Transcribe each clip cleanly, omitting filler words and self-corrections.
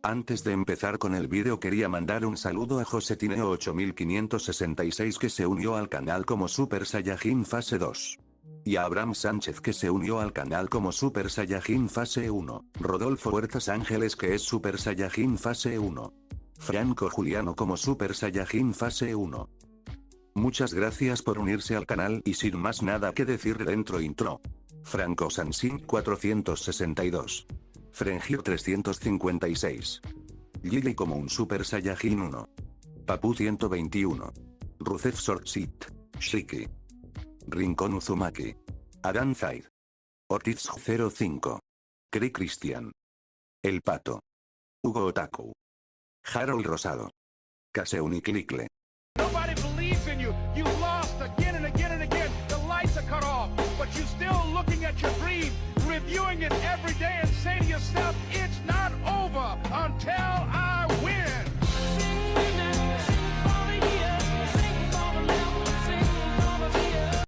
Antes de empezar con el vídeo quería mandar un saludo a Josetineo 8566 que se unió al canal como Super Saiyajin Fase 2. Y a Abraham Sánchez que se unió al canal como Super Saiyajin Fase 1, Rodolfo Huertas Ángeles que es Super Saiyajin Fase 1. Franco Juliano como Super Saiyajin Fase 1. Muchas gracias por unirse al canal y sin más nada que decir dentro intro. Franco Sansin 462. Frengio 356. Lily como un Super Saiyajin 1. Papu 121. Rusev Sortsit. Shiki. Rincón Uzumaki. Adán Zaid. Ortiz 05. Cri Cristian. El Pato. Hugo Otaku. Harold Rosado. Caseuniclicle. Nobody believes in you. You lost again and again and again. The lights are cut off, but you're still looking at your dream, reviewing it every day and say to yourself, it's not over until I win.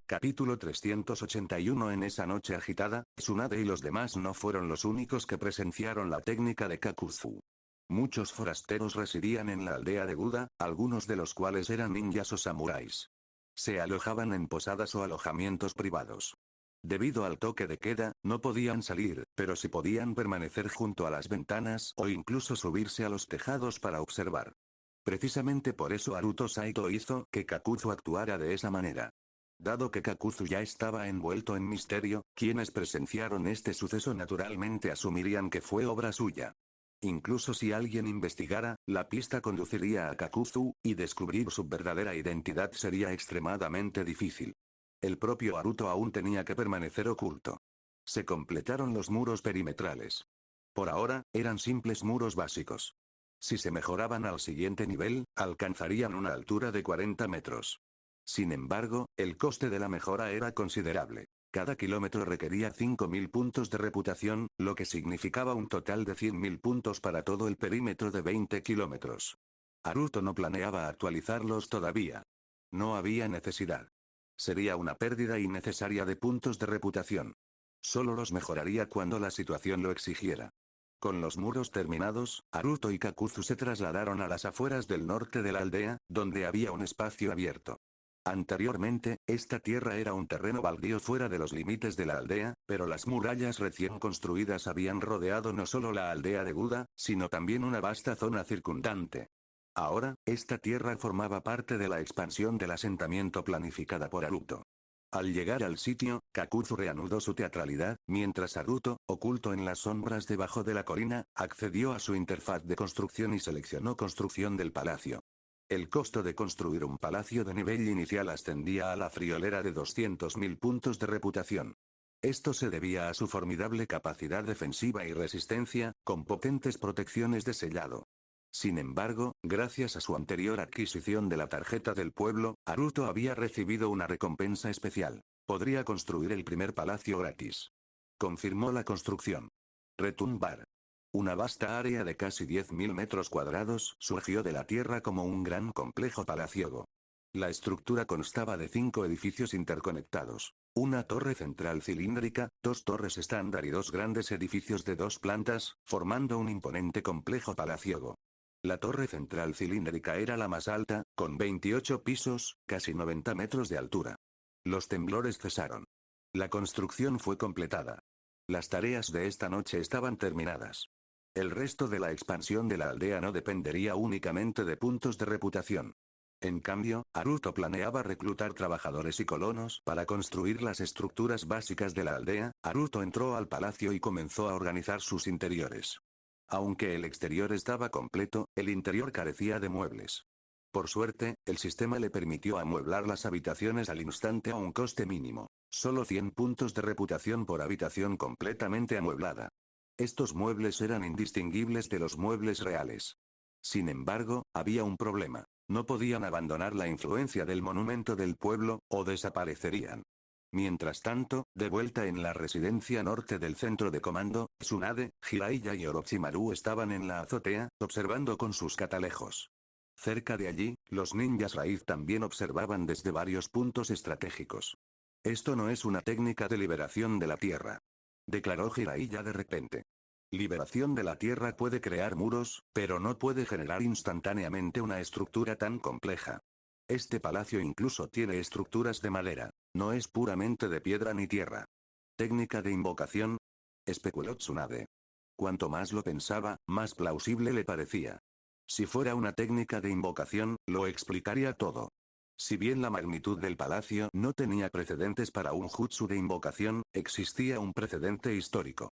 Capítulo 381. En esa noche agitada, Tsunade y los demás no fueron los únicos que presenciaron la técnica de Kakuzu. Muchos forasteros residían en la aldea de Buda, algunos de los cuales eran ninjas o samuráis. Se alojaban en posadas o alojamientos privados. Debido al toque de queda, no podían salir, pero sí podían permanecer junto a las ventanas o incluso subirse a los tejados para observar. Precisamente por eso Haruto Saito hizo que Kakuzu actuara de esa manera. Dado que Kakuzu ya estaba envuelto en misterio, quienes presenciaron este suceso naturalmente asumirían que fue obra suya. Incluso si alguien investigara, la pista conduciría a Kakuzu, y descubrir su verdadera identidad sería extremadamente difícil. El propio Haruto aún tenía que permanecer oculto. Se completaron los muros perimetrales. Por ahora, eran simples muros básicos. Si se mejoraban al siguiente nivel, alcanzarían una altura de 40 metros. Sin embargo, el coste de la mejora era considerable. Cada kilómetro requería 5.000 puntos de reputación, lo que significaba un total de 100.000 puntos para todo el perímetro de 20 kilómetros. Haruto no planeaba actualizarlos todavía. No había necesidad. Sería una pérdida innecesaria de puntos de reputación. Solo los mejoraría cuando la situación lo exigiera. Con los muros terminados, Haruto y Kakuzu se trasladaron a las afueras del norte de la aldea, donde había un espacio abierto. Anteriormente, esta tierra era un terreno baldío fuera de los límites de la aldea, pero las murallas recién construidas habían rodeado no solo la aldea de Buda, sino también una vasta zona circundante. Ahora, esta tierra formaba parte de la expansión del asentamiento planificada por Haruto. Al llegar al sitio, Kakuzu reanudó su teatralidad, mientras Haruto, oculto en las sombras debajo de la colina, accedió a su interfaz de construcción y seleccionó construcción del palacio. El costo de construir un palacio de nivel inicial ascendía a la friolera de 200.000 puntos de reputación. Esto se debía a su formidable capacidad defensiva y resistencia, con potentes protecciones de sellado. Sin embargo, gracias a su anterior adquisición de la tarjeta del pueblo, Haruto había recibido una recompensa especial. Podría construir el primer palacio gratis. Confirmó la construcción. Retumbar. Una vasta área de casi 10.000 metros cuadrados surgió de la tierra como un gran complejo palaciego. La estructura constaba de 5 edificios interconectados. Una torre central cilíndrica, 2 torres estándar y 2 grandes edificios de 2 plantas, formando un imponente complejo palaciego. La torre central cilíndrica era la más alta, con 28 pisos, casi 90 metros de altura. Los temblores cesaron. La construcción fue completada. Las tareas de esta noche estaban terminadas. El resto de la expansión de la aldea no dependería únicamente de puntos de reputación. En cambio, Haruto planeaba reclutar trabajadores y colonos para construir las estructuras básicas de la aldea. Haruto entró al palacio y comenzó a organizar sus interiores. Aunque el exterior estaba completo, el interior carecía de muebles. Por suerte, el sistema le permitió amueblar las habitaciones al instante a un coste mínimo. Solo 100 puntos de reputación por habitación completamente amueblada. Estos muebles eran indistinguibles de los muebles reales. Sin embargo, había un problema. No podían abandonar la influencia del monumento del pueblo, o desaparecerían. Mientras tanto, de vuelta en la residencia norte del centro de comando, Tsunade, Jiraiya y Orochimaru estaban en la azotea, observando con sus catalejos. Cerca de allí, los ninjas raíz también observaban desde varios puntos estratégicos. Esto no es una técnica de liberación de la tierra, declaró Jiraiya de repente. Liberación de la Tierra puede crear muros, pero no puede generar instantáneamente una estructura tan compleja. Este palacio incluso tiene estructuras de madera. No es puramente de piedra ni tierra. ¿Técnica de invocación?, especuló Tsunade. Cuanto más lo pensaba, más plausible le parecía. Si fuera una técnica de invocación, lo explicaría todo. Si bien la magnitud del palacio no tenía precedentes para un jutsu de invocación, existía un precedente histórico.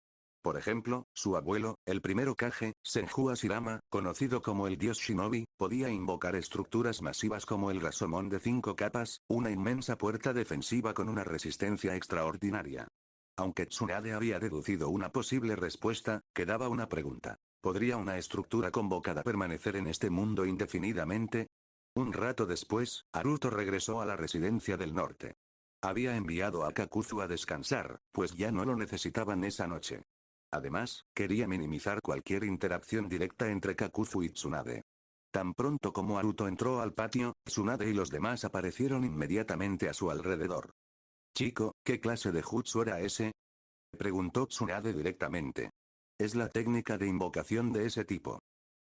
Por ejemplo, su abuelo, el primer Hokage, Senju Hashirama, conocido como el dios Shinobi, podía invocar estructuras masivas como el Rasomon de 5 capas, una inmensa puerta defensiva con una resistencia extraordinaria. Aunque Tsunade había deducido una posible respuesta, quedaba una pregunta. ¿Podría una estructura convocada permanecer en este mundo indefinidamente? Un rato después, Haruto regresó a la residencia del norte. Había enviado a Kakuzu a descansar, pues ya no lo necesitaban esa noche. Además, quería minimizar cualquier interacción directa entre Kakuzu y Tsunade. Tan pronto como Haruto entró al patio, Tsunade y los demás aparecieron inmediatamente a su alrededor. «Chico, ¿qué clase de jutsu era ese?», preguntó Tsunade directamente. «Es la técnica de invocación de ese tipo»,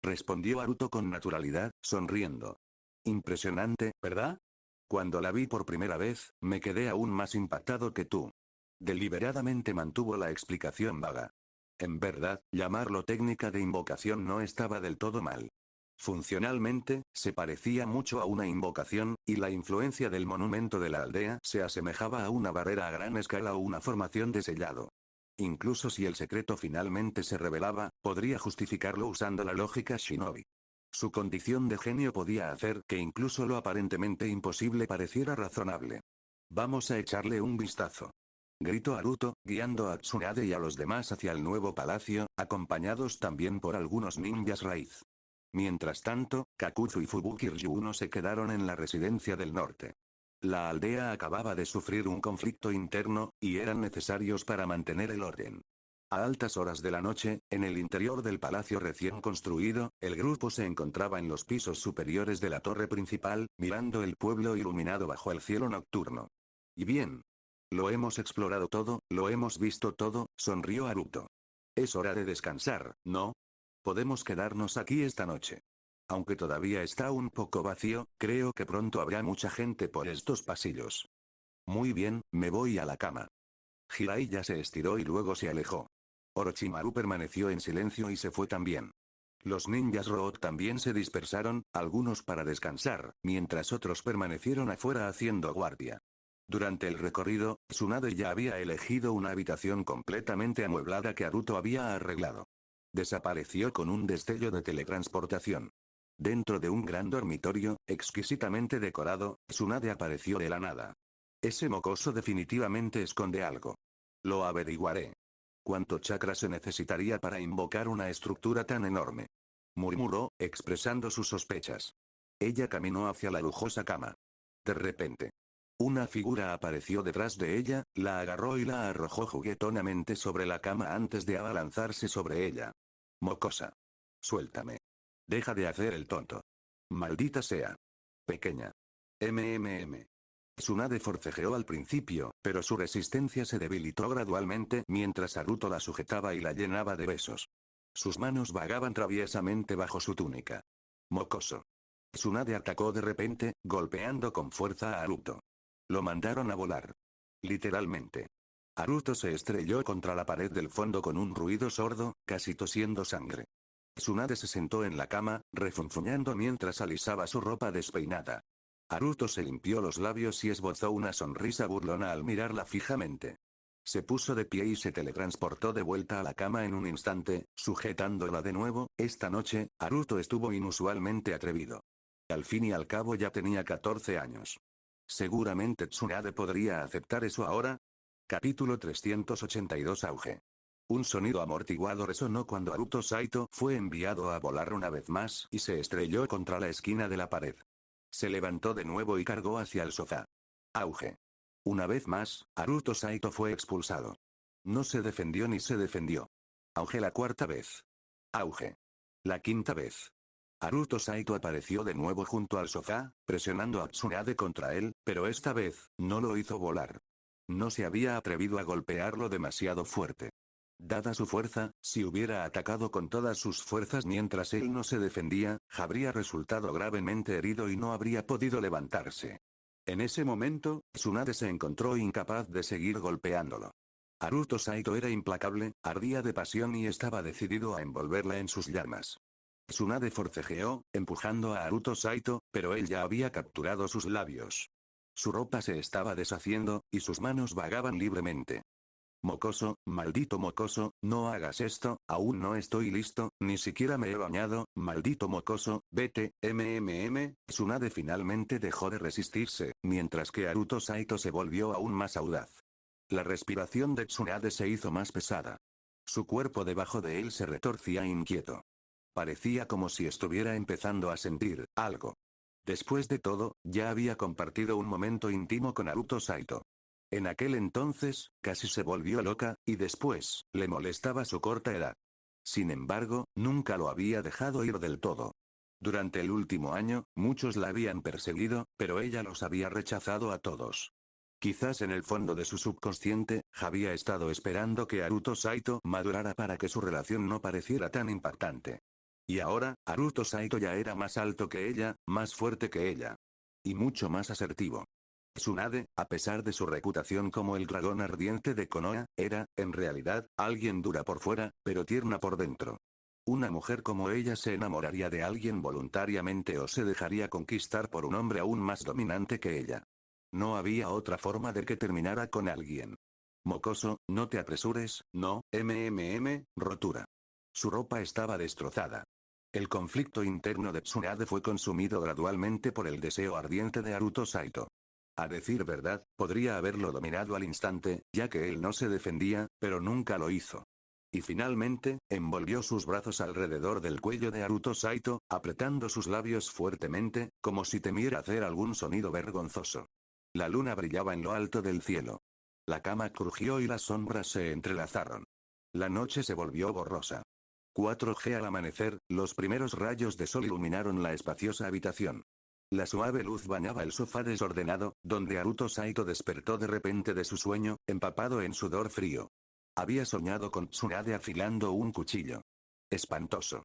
respondió Haruto con naturalidad, sonriendo. «Impresionante, ¿verdad? Cuando la vi por primera vez, me quedé aún más impactado que tú». Deliberadamente mantuvo la explicación vaga. En verdad, llamarlo técnica de invocación no estaba del todo mal. Funcionalmente, se parecía mucho a una invocación, y la influencia del monumento de la aldea se asemejaba a una barrera a gran escala o una formación de sellado. Incluso si el secreto finalmente se revelaba, podría justificarlo usando la lógica Shinobi. Su condición de genio podía hacer que incluso lo aparentemente imposible pareciera razonable. «Vamos a echarle un vistazo», gritó Haruto, guiando a Tsunade y a los demás hacia el nuevo palacio, acompañados también por algunos ninjas raíz. Mientras tanto, Kakuzu y Fubuki Ryuno se quedaron en la residencia del norte. La aldea acababa de sufrir un conflicto interno, y eran necesarios para mantener el orden. A altas horas de la noche, en el interior del palacio recién construido, el grupo se encontraba en los pisos superiores de la torre principal, mirando el pueblo iluminado bajo el cielo nocturno. «Y bien. Lo hemos explorado todo, lo hemos visto todo», sonrió Haruto. «Es hora de descansar, ¿no? Podemos quedarnos aquí esta noche. Aunque todavía está un poco vacío, creo que pronto habrá mucha gente por estos pasillos». «Muy bien, me voy a la cama». Jiraiya se estiró y luego se alejó. Orochimaru permaneció en silencio y se fue también. Los ninjas Root también se dispersaron, algunos para descansar, mientras otros permanecieron afuera haciendo guardia. Durante el recorrido, Tsunade ya había elegido una habitación completamente amueblada que Haruto había arreglado. Desapareció con un destello de teletransportación. Dentro de un gran dormitorio, exquisitamente decorado, Tsunade apareció de la nada. «Ese mocoso definitivamente esconde algo. Lo averiguaré. ¿Cuánto chakra se necesitaría para invocar una estructura tan enorme?», murmuró, expresando sus sospechas. Ella caminó hacia la lujosa cama. De repente, una figura apareció detrás de ella, la agarró y la arrojó juguetonamente sobre la cama antes de abalanzarse sobre ella. «Mocosa. Suéltame. Deja de hacer el tonto. Maldita sea. Pequeña. MMM». Tsunade forcejeó al principio, pero su resistencia se debilitó gradualmente mientras Haruto la sujetaba y la llenaba de besos. Sus manos vagaban traviesamente bajo su túnica. «Mocoso». Tsunade atacó de repente, golpeando con fuerza a Haruto. Lo mandaron a volar. Literalmente. Haruto se estrelló contra la pared del fondo con un ruido sordo, casi tosiendo sangre. Tsunade se sentó en la cama, refunfuñando mientras alisaba su ropa despeinada. Haruto se limpió los labios y esbozó una sonrisa burlona al mirarla fijamente. Se puso de pie y se teletransportó de vuelta a la cama en un instante, sujetándola de nuevo. Esta noche, Haruto estuvo inusualmente atrevido. Al fin y al cabo ya tenía 14 años. Seguramente Tsunade podría aceptar eso ahora. Capítulo 382 Auge. Un sonido amortiguado resonó cuando Haruto Saito fue enviado a volar una vez más y se estrelló contra la esquina de la pared. Se levantó de nuevo y cargó hacia el sofá. Auge. Una vez más, Haruto Saito fue expulsado. No se defendió ni se defendió. Auge la cuarta vez. Auge. La quinta vez. Haruto Saito apareció de nuevo junto al sofá, presionando a Tsunade contra él, pero esta vez, no lo hizo volar. No se había atrevido a golpearlo demasiado fuerte. Dada su fuerza, si hubiera atacado con todas sus fuerzas mientras él no se defendía, habría resultado gravemente herido y no habría podido levantarse. En ese momento, Tsunade se encontró incapaz de seguir golpeándolo. Haruto Saito era implacable, ardía de pasión y estaba decidido a envolverla en sus llamas. Tsunade forcejeó, empujando a Haruto Saito, pero él ya había capturado sus labios. Su ropa se estaba deshaciendo, y sus manos vagaban libremente. Mocoso, maldito mocoso, no hagas esto, aún no estoy listo, ni siquiera me he bañado, maldito mocoso, vete, Tsunade finalmente dejó de resistirse, mientras que Haruto Saito se volvió aún más audaz. La respiración de Tsunade se hizo más pesada. Su cuerpo debajo de él se retorcía inquieto. Parecía como si estuviera empezando a sentir algo. Después de todo, ya había compartido un momento íntimo con Haruto Saito. En aquel entonces, casi se volvió loca, y después, le molestaba su corta edad. Sin embargo, nunca lo había dejado ir del todo. Durante el último año, muchos la habían perseguido, pero ella los había rechazado a todos. Quizás en el fondo de su subconsciente, había estado esperando que Haruto Saito madurara para que su relación no pareciera tan impactante. Y ahora, Haruto Saito ya era más alto que ella, más fuerte que ella. Y mucho más asertivo. Tsunade, a pesar de su reputación como el dragón ardiente de Konoha, era, en realidad, alguien dura por fuera, pero tierna por dentro. Una mujer como ella se enamoraría de alguien voluntariamente o se dejaría conquistar por un hombre aún más dominante que ella. No había otra forma de que terminara con alguien. Mocoso, no te apresures, no, rotura. Su ropa estaba destrozada. El conflicto interno de Tsunade fue consumido gradualmente por el deseo ardiente de Haruto Saito. A decir verdad, podría haberlo dominado al instante, ya que él no se defendía, pero nunca lo hizo. Y finalmente, envolvió sus brazos alrededor del cuello de Haruto Saito, apretando sus labios fuertemente, como si temiera hacer algún sonido vergonzoso. La luna brillaba en lo alto del cielo. La cama crujió y las sombras se entrelazaron. La noche se volvió borrosa. 4G al amanecer, los primeros rayos de sol iluminaron la espaciosa habitación. La suave luz bañaba el sofá desordenado, donde Haruto Saito despertó de repente de su sueño, empapado en sudor frío. Había soñado con Tsunade afilando un cuchillo. Espantoso.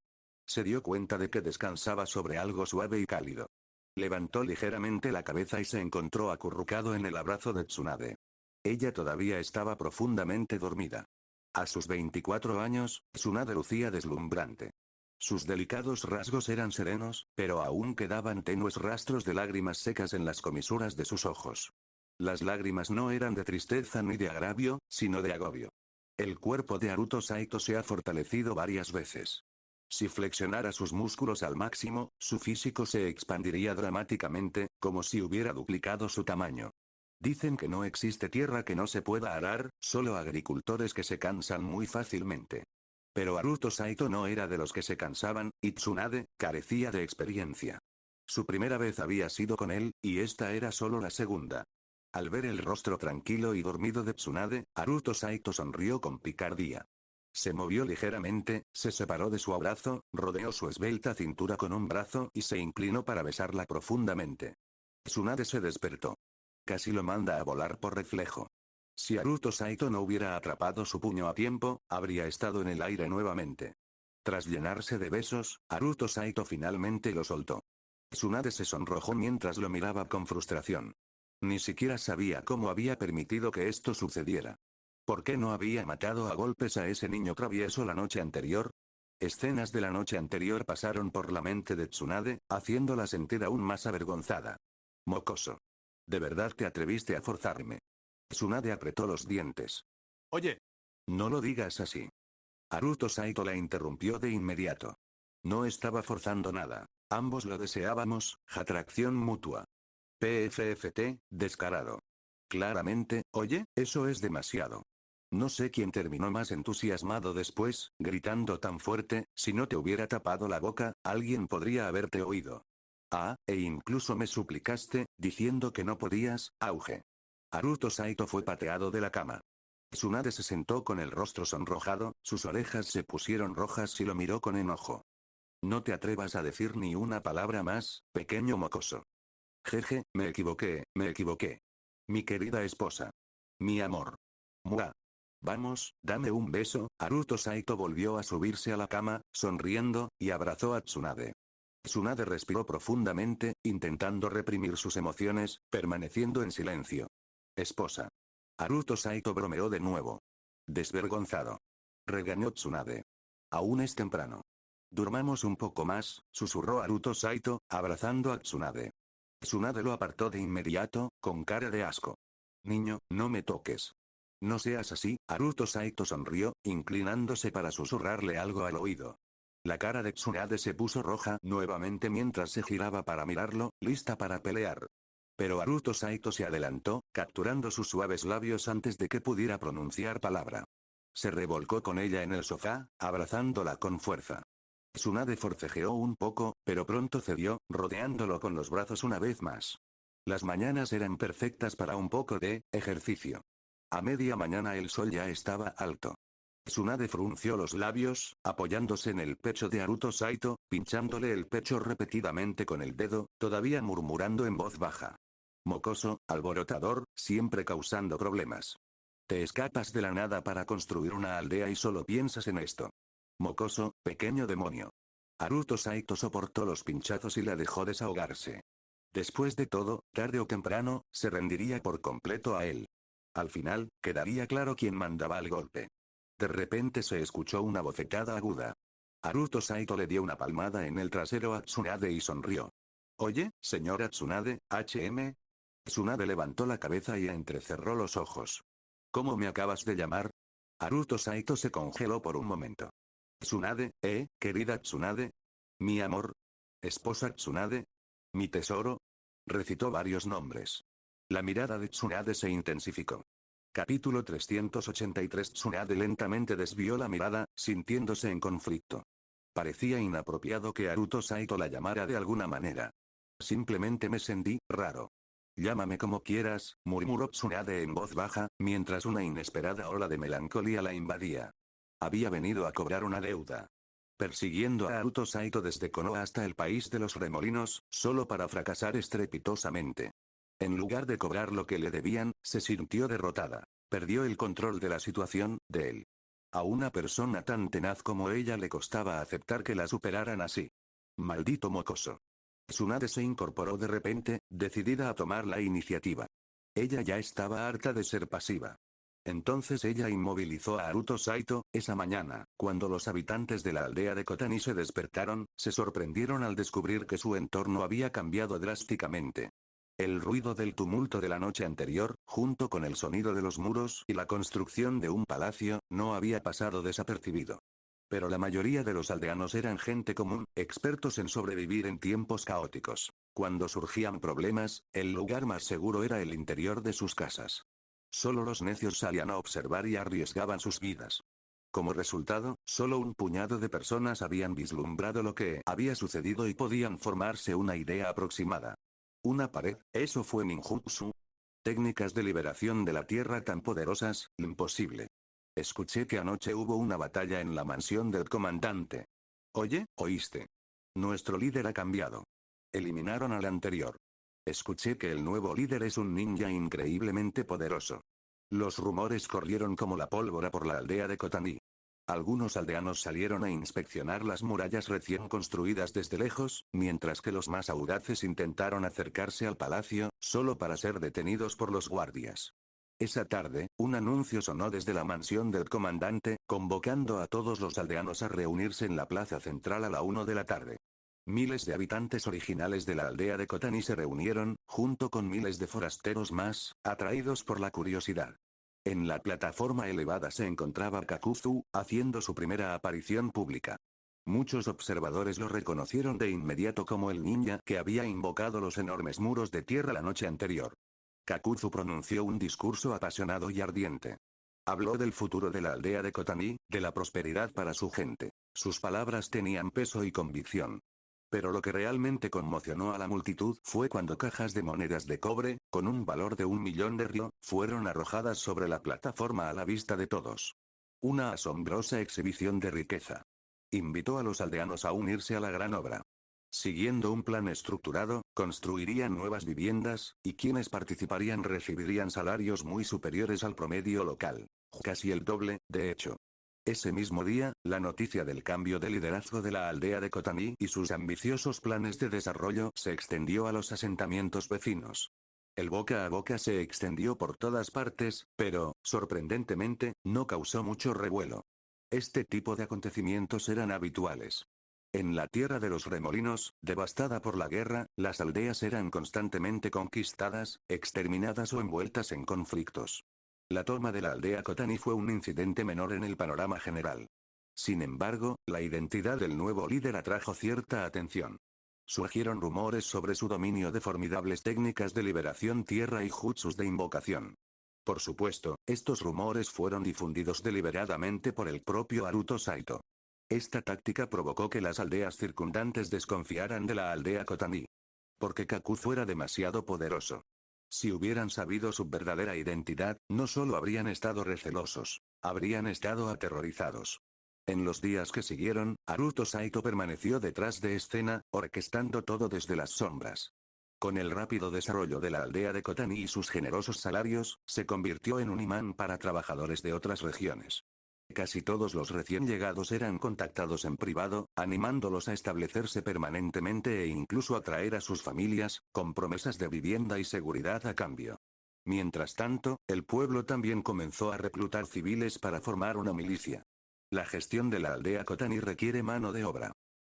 Se dio cuenta de que descansaba sobre algo suave y cálido. Levantó ligeramente la cabeza y se encontró acurrucado en el abrazo de Tsunade. Ella todavía estaba profundamente dormida. A sus 24 años, Tsunade lucía deslumbrante. Sus delicados rasgos eran serenos, pero aún quedaban tenues rastros de lágrimas secas en las comisuras de sus ojos. Las lágrimas no eran de tristeza ni de agravio, sino de agobio. El cuerpo de Haruto Saito se ha fortalecido varias veces. Si flexionara sus músculos al máximo, su físico se expandiría dramáticamente, como si hubiera duplicado su tamaño. Dicen que no existe tierra que no se pueda arar, solo agricultores que se cansan muy fácilmente. Pero Haruto Saito no era de los que se cansaban, y Tsunade carecía de experiencia. Su primera vez había sido con él, y esta era solo la segunda. Al ver el rostro tranquilo y dormido de Tsunade, Haruto Saito sonrió con picardía. Se movió ligeramente, se separó de su abrazo, rodeó su esbelta cintura con un brazo y se inclinó para besarla profundamente. Tsunade se despertó. Casi lo manda a volar por reflejo. Si Haruto Saito no hubiera atrapado su puño a tiempo, habría estado en el aire nuevamente. Tras llenarse de besos, Haruto Saito finalmente lo soltó. Tsunade se sonrojó mientras lo miraba con frustración. Ni siquiera sabía cómo había permitido que esto sucediera. ¿Por qué no había matado a golpes a ese niño travieso la noche anterior? Escenas de la noche anterior pasaron por la mente de Tsunade, haciéndola sentir aún más avergonzada. Mocoso. ¿De verdad te atreviste a forzarme? Tsunade apretó los dientes. Oye, No lo digas así. Haruto Saito la interrumpió de inmediato. No estaba forzando nada. Ambos lo deseábamos, atracción mutua. PFFT, descarado. Claramente, oye, eso es demasiado. No sé quién terminó más entusiasmado después, gritando tan fuerte, si no te hubiera tapado la boca, alguien podría haberte oído. Ah, e incluso me suplicaste, diciendo que no podías, auge. Haruto Saito fue pateado de la cama. Tsunade se sentó con el rostro sonrojado, sus orejas se pusieron rojas y lo miró con enojo. No te atrevas a decir ni una palabra más, pequeño mocoso. Jeje, me equivoqué, me equivoqué. Mi querida esposa. Mi amor. Mua. Vamos, dame un beso. Haruto Saito volvió a subirse a la cama, sonriendo, y abrazó a Tsunade. Tsunade respiró profundamente, intentando reprimir sus emociones, permaneciendo en silencio. Esposa. Haruto Saito bromeó de nuevo. Desvergonzado. Regañó Tsunade. Aún es temprano. Durmamos un poco más, susurró Haruto Saito, abrazando a Tsunade. Tsunade lo apartó de inmediato, con cara de asco. Niño, no me toques. No seas así. Haruto Saito sonrió, inclinándose para susurrarle algo al oído. La cara de Tsunade se puso roja nuevamente mientras se giraba para mirarlo, lista para pelear. Pero Haruto Saito se adelantó, capturando sus suaves labios antes de que pudiera pronunciar palabra. Se revolcó con ella en el sofá, abrazándola con fuerza. Tsunade forcejeó un poco, pero pronto cedió, rodeándolo con los brazos una vez más. Las mañanas eran perfectas para un poco de ejercicio. A media mañana el sol ya estaba alto. Tsunade frunció los labios, apoyándose en el pecho de Haruto Saito, pinchándole el pecho repetidamente con el dedo, todavía murmurando en voz baja. Mocoso, alborotador, siempre causando problemas. Te escapas de la nada para construir una aldea y solo piensas en esto. Mocoso, pequeño demonio. Haruto Saito soportó los pinchazos y la dejó desahogarse. Después de todo, tarde o temprano, se rendiría por completo a él. Al final, quedaría claro quién mandaba el golpe. De repente se escuchó una bofetada aguda. Haruto Saito le dio una palmada en el trasero a Tsunade y sonrió. Oye, señora Tsunade, ¿HM? Tsunade levantó la cabeza y entrecerró los ojos. ¿Cómo me acabas de llamar? Haruto Saito se congeló por un momento. Tsunade, querida Tsunade. Mi amor. Esposa Tsunade. Mi tesoro. Recitó varios nombres. La mirada de Tsunade se intensificó. Capítulo 383. Tsunade lentamente desvió la mirada, sintiéndose en conflicto. Parecía inapropiado que Haruto Saito la llamara de alguna manera. Simplemente me sentí raro. Llámame como quieras, murmuró Tsunade en voz baja, mientras una inesperada ola de melancolía la invadía. Había venido a cobrar una deuda. Persiguiendo a Haruto Saito desde Konoha hasta el país de los remolinos, solo para fracasar estrepitosamente. En lugar de cobrar lo que le debían, se sintió derrotada. Perdió el control de la situación, de él. A una persona tan tenaz como ella le costaba aceptar que la superaran así. Maldito mocoso. Tsunade se incorporó de repente, decidida a tomar la iniciativa. Ella ya estaba harta de ser pasiva. Entonces ella inmovilizó a Haruto Saito. Esa mañana, cuando los habitantes de la aldea de Kotani se despertaron, se sorprendieron al descubrir que su entorno había cambiado drásticamente. El ruido del tumulto de la noche anterior, junto con el sonido de los muros y la construcción de un palacio, no había pasado desapercibido. Pero la mayoría de los aldeanos eran gente común, expertos en sobrevivir en tiempos caóticos. Cuando surgían problemas, el lugar más seguro era el interior de sus casas. Solo los necios salían a observar y arriesgaban sus vidas. Como resultado, solo un puñado de personas habían vislumbrado lo que había sucedido y podían formarse una idea aproximada. Una pared, ¿eso fue ninjutsu? Técnicas de liberación de la tierra tan poderosas, imposible. Escuché que anoche hubo una batalla en la mansión del comandante. Oye, ¿oíste? Nuestro líder ha cambiado. Eliminaron al anterior. Escuché que el nuevo líder es un ninja increíblemente poderoso. Los rumores corrieron como la pólvora por la aldea de Kotani. Algunos aldeanos salieron a inspeccionar las murallas recién construidas desde lejos, mientras que los más audaces intentaron acercarse al palacio, solo para ser detenidos por los guardias. Esa tarde, un anuncio sonó desde la mansión del comandante, convocando a todos los aldeanos a reunirse en la plaza central a la 1 de la tarde. Miles de habitantes originales de la aldea de Kotani se reunieron, junto con miles de forasteros más, atraídos por la curiosidad. En la plataforma elevada se encontraba Kakuzu, haciendo su primera aparición pública. Muchos observadores lo reconocieron de inmediato como el ninja que había invocado los enormes muros de tierra la noche anterior. Kakuzu pronunció un discurso apasionado y ardiente. Habló del futuro de la aldea de Kotani, de la prosperidad para su gente. Sus palabras tenían peso y convicción. Pero lo que realmente conmocionó a la multitud fue cuando cajas de monedas de cobre, con un valor de 1.000.000 de ryo, fueron arrojadas sobre la plataforma a la vista de todos. Una asombrosa exhibición de riqueza. Invitó a los aldeanos a unirse a la gran obra. Siguiendo un plan estructurado, construirían nuevas viviendas, y quienes participarían recibirían salarios muy superiores al promedio local. casi el doble, de hecho. Ese mismo día, la noticia del cambio de liderazgo de la aldea de Kotani y sus ambiciosos planes de desarrollo se extendió a los asentamientos vecinos. El boca a boca se extendió por todas partes, pero, sorprendentemente, no causó mucho revuelo. Este tipo de acontecimientos eran habituales. En la tierra de los remolinos, devastada por la guerra, las aldeas eran constantemente conquistadas, exterminadas o envueltas en conflictos. La toma de la aldea Kotani fue un incidente menor en el panorama general. Sin embargo, la identidad del nuevo líder atrajo cierta atención. Surgieron rumores sobre su dominio de formidables técnicas de liberación tierra y jutsus de invocación. Por supuesto, estos rumores fueron difundidos deliberadamente por el propio Haruto Saito. Esta táctica provocó que las aldeas circundantes desconfiaran de la aldea Kotani. Porque Kakuzu era demasiado poderoso. Si hubieran sabido su verdadera identidad, no solo habrían estado recelosos, habrían estado aterrorizados. En los días que siguieron, Haruto Saito permaneció detrás de escena, orquestando todo desde las sombras. Con el rápido desarrollo de la aldea de Kotani y sus generosos salarios, se convirtió en un imán para trabajadores de otras regiones. Casi todos los recién llegados eran contactados en privado, animándolos a establecerse permanentemente e incluso a traer a sus familias, con promesas de vivienda y seguridad a cambio. Mientras tanto, el pueblo también comenzó a reclutar civiles para formar una milicia. La gestión de la aldea Kotani requiere mano de obra.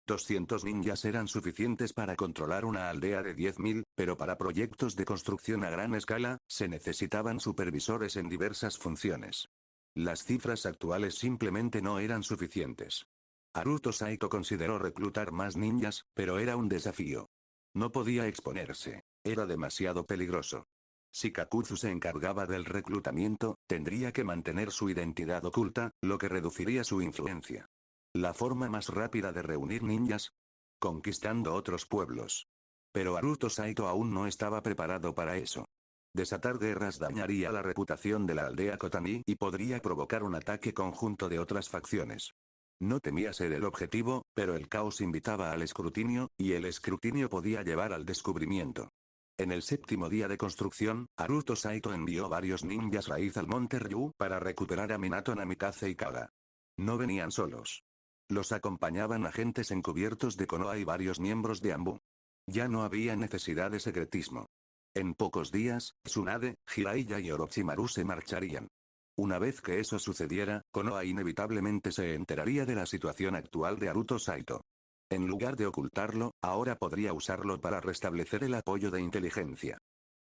200 ninjas eran suficientes para controlar una aldea de 10.000, pero para proyectos de construcción a gran escala, se necesitaban supervisores en diversas funciones. Las cifras actuales simplemente no eran suficientes. Haruto Saito consideró reclutar más ninjas, pero era un desafío. No podía exponerse. Era demasiado peligroso. Si Kakuzu se encargaba del reclutamiento, tendría que mantener su identidad oculta, lo que reduciría su influencia. La forma más rápida de reunir ninjas: conquistando otros pueblos. Pero Haruto Saito aún no estaba preparado para eso. Desatar guerras dañaría la reputación de la aldea Kotani y podría provocar un ataque conjunto de otras facciones. No temía ser el objetivo, pero el caos invitaba al escrutinio, y el escrutinio podía llevar al descubrimiento. En el séptimo día de construcción, Haruto Saito envió varios ninjas raíz al monte Ryu para recuperar a Minato Namikaze y Kaga. No venían solos. Los acompañaban agentes encubiertos de Konoha y varios miembros de Anbu. Ya no había necesidad de secretismo. En pocos días, Tsunade, Jiraiya y Orochimaru se marcharían. Una vez que eso sucediera, Konoha inevitablemente se enteraría de la situación actual de Haruto Saito. En lugar de ocultarlo, ahora podría usarlo para restablecer el apoyo de inteligencia.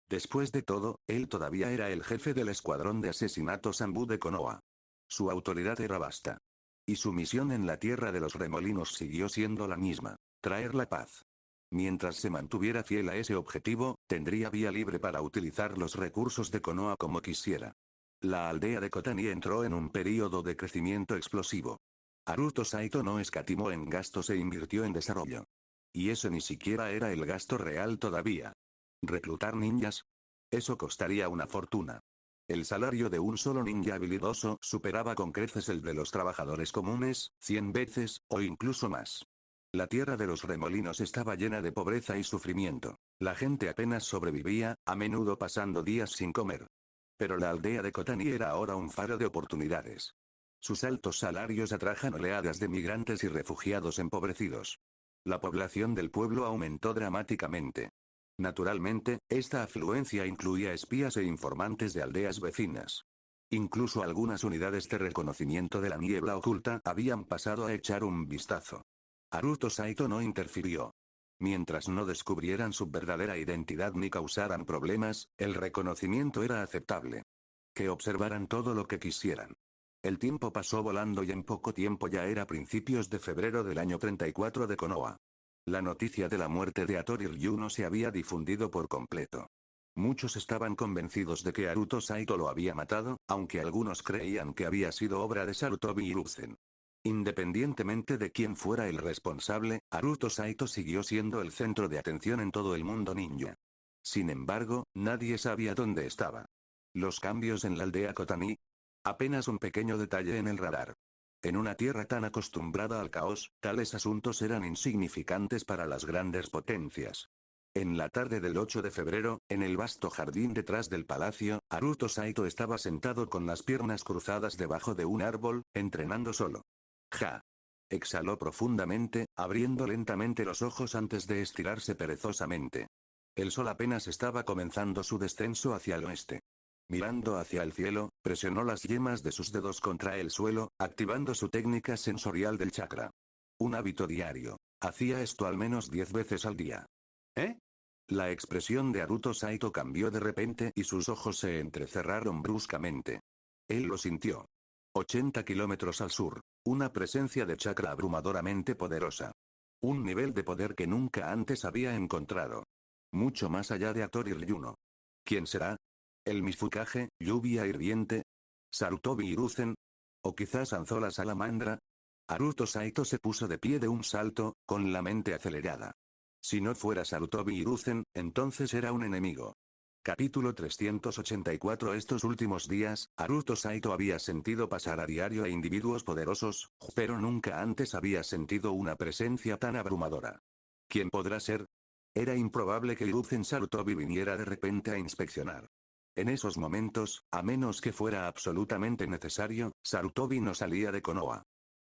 Después de todo, él todavía era el jefe del escuadrón de asesinatos Anbu de Konoha. Su autoridad era vasta. Y su misión en la tierra de los remolinos siguió siendo la misma: traer la paz. Mientras se mantuviera fiel a ese objetivo, tendría vía libre para utilizar los recursos de Konoha como quisiera. La aldea de Kotani entró en un período de crecimiento explosivo. Haruto Saito no escatimó en gastos e invirtió en desarrollo. Y ese ni siquiera era el gasto real todavía. ¿Reclutar ninjas? Eso costaría una fortuna. El salario de un solo ninja habilidoso superaba con creces el de los trabajadores comunes, 100 veces, o incluso más. La tierra de los remolinos estaba llena de pobreza y sufrimiento. La gente apenas sobrevivía, a menudo pasando días sin comer. Pero la aldea de Kotani era ahora un faro de oportunidades. Sus altos salarios atrajan oleadas de migrantes y refugiados empobrecidos. La población del pueblo aumentó dramáticamente. Naturalmente, esta afluencia incluía espías e informantes de aldeas vecinas. Incluso algunas unidades de reconocimiento de la niebla oculta habían pasado a echar un vistazo. Haruto Saito no interfirió. Mientras no descubrieran su verdadera identidad ni causaran problemas, el reconocimiento era aceptable. Que observaran todo lo que quisieran. El tiempo pasó volando y en poco tiempo ya era principios de febrero del año 34 de Konoha. La noticia de la muerte de Hattori Ryu no se había difundido por completo. Muchos estaban convencidos de que Haruto Saito lo había matado, aunque algunos creían que había sido obra de Sarutobi Hiruzen. Independientemente de quién fuera el responsable, Haruto Saito siguió siendo el centro de atención en todo el mundo ninja. Sin embargo, nadie sabía dónde estaba. Los cambios en la aldea Kotani. Apenas un pequeño detalle en el radar. En una tierra tan acostumbrada al caos, tales asuntos eran insignificantes para las grandes potencias. En la tarde del 8 de febrero, en el vasto jardín detrás del palacio, Haruto Saito estaba sentado con las piernas cruzadas debajo de un árbol, entrenando solo. Ja. Exhaló profundamente, abriendo lentamente los ojos antes de estirarse perezosamente. El sol apenas estaba comenzando su descenso hacia el oeste. Mirando hacia el cielo, presionó las yemas de sus dedos contra el suelo, activando su técnica sensorial del chakra. Un hábito diario. Hacía esto al menos 10 veces al día. ¿Eh? La expresión de Haruto Saito cambió de repente y sus ojos se entrecerraron bruscamente. Él lo sintió. 80 kilómetros al sur. Una presencia de chakra abrumadoramente poderosa. Un nivel de poder que nunca antes había encontrado. Mucho más allá de Hattori Ryuno. ¿Quién será? ¿El Mizukage, lluvia hirviente? ¿Sarutobi Hiruzen? ¿O quizás Anzola Salamandra? Haruto Saito se puso de pie de un salto, con la mente acelerada. Si no fuera Sarutobi Hiruzen, entonces era un enemigo. Capítulo 384. Estos últimos días, Haruto Saito había sentido pasar a diario a individuos poderosos, pero nunca antes había sentido una presencia tan abrumadora. ¿Quién podrá ser? Era improbable que Hiruzen Sarutobi viniera de repente a inspeccionar. En esos momentos, a menos que fuera absolutamente necesario, Sarutobi no salía de Konoha.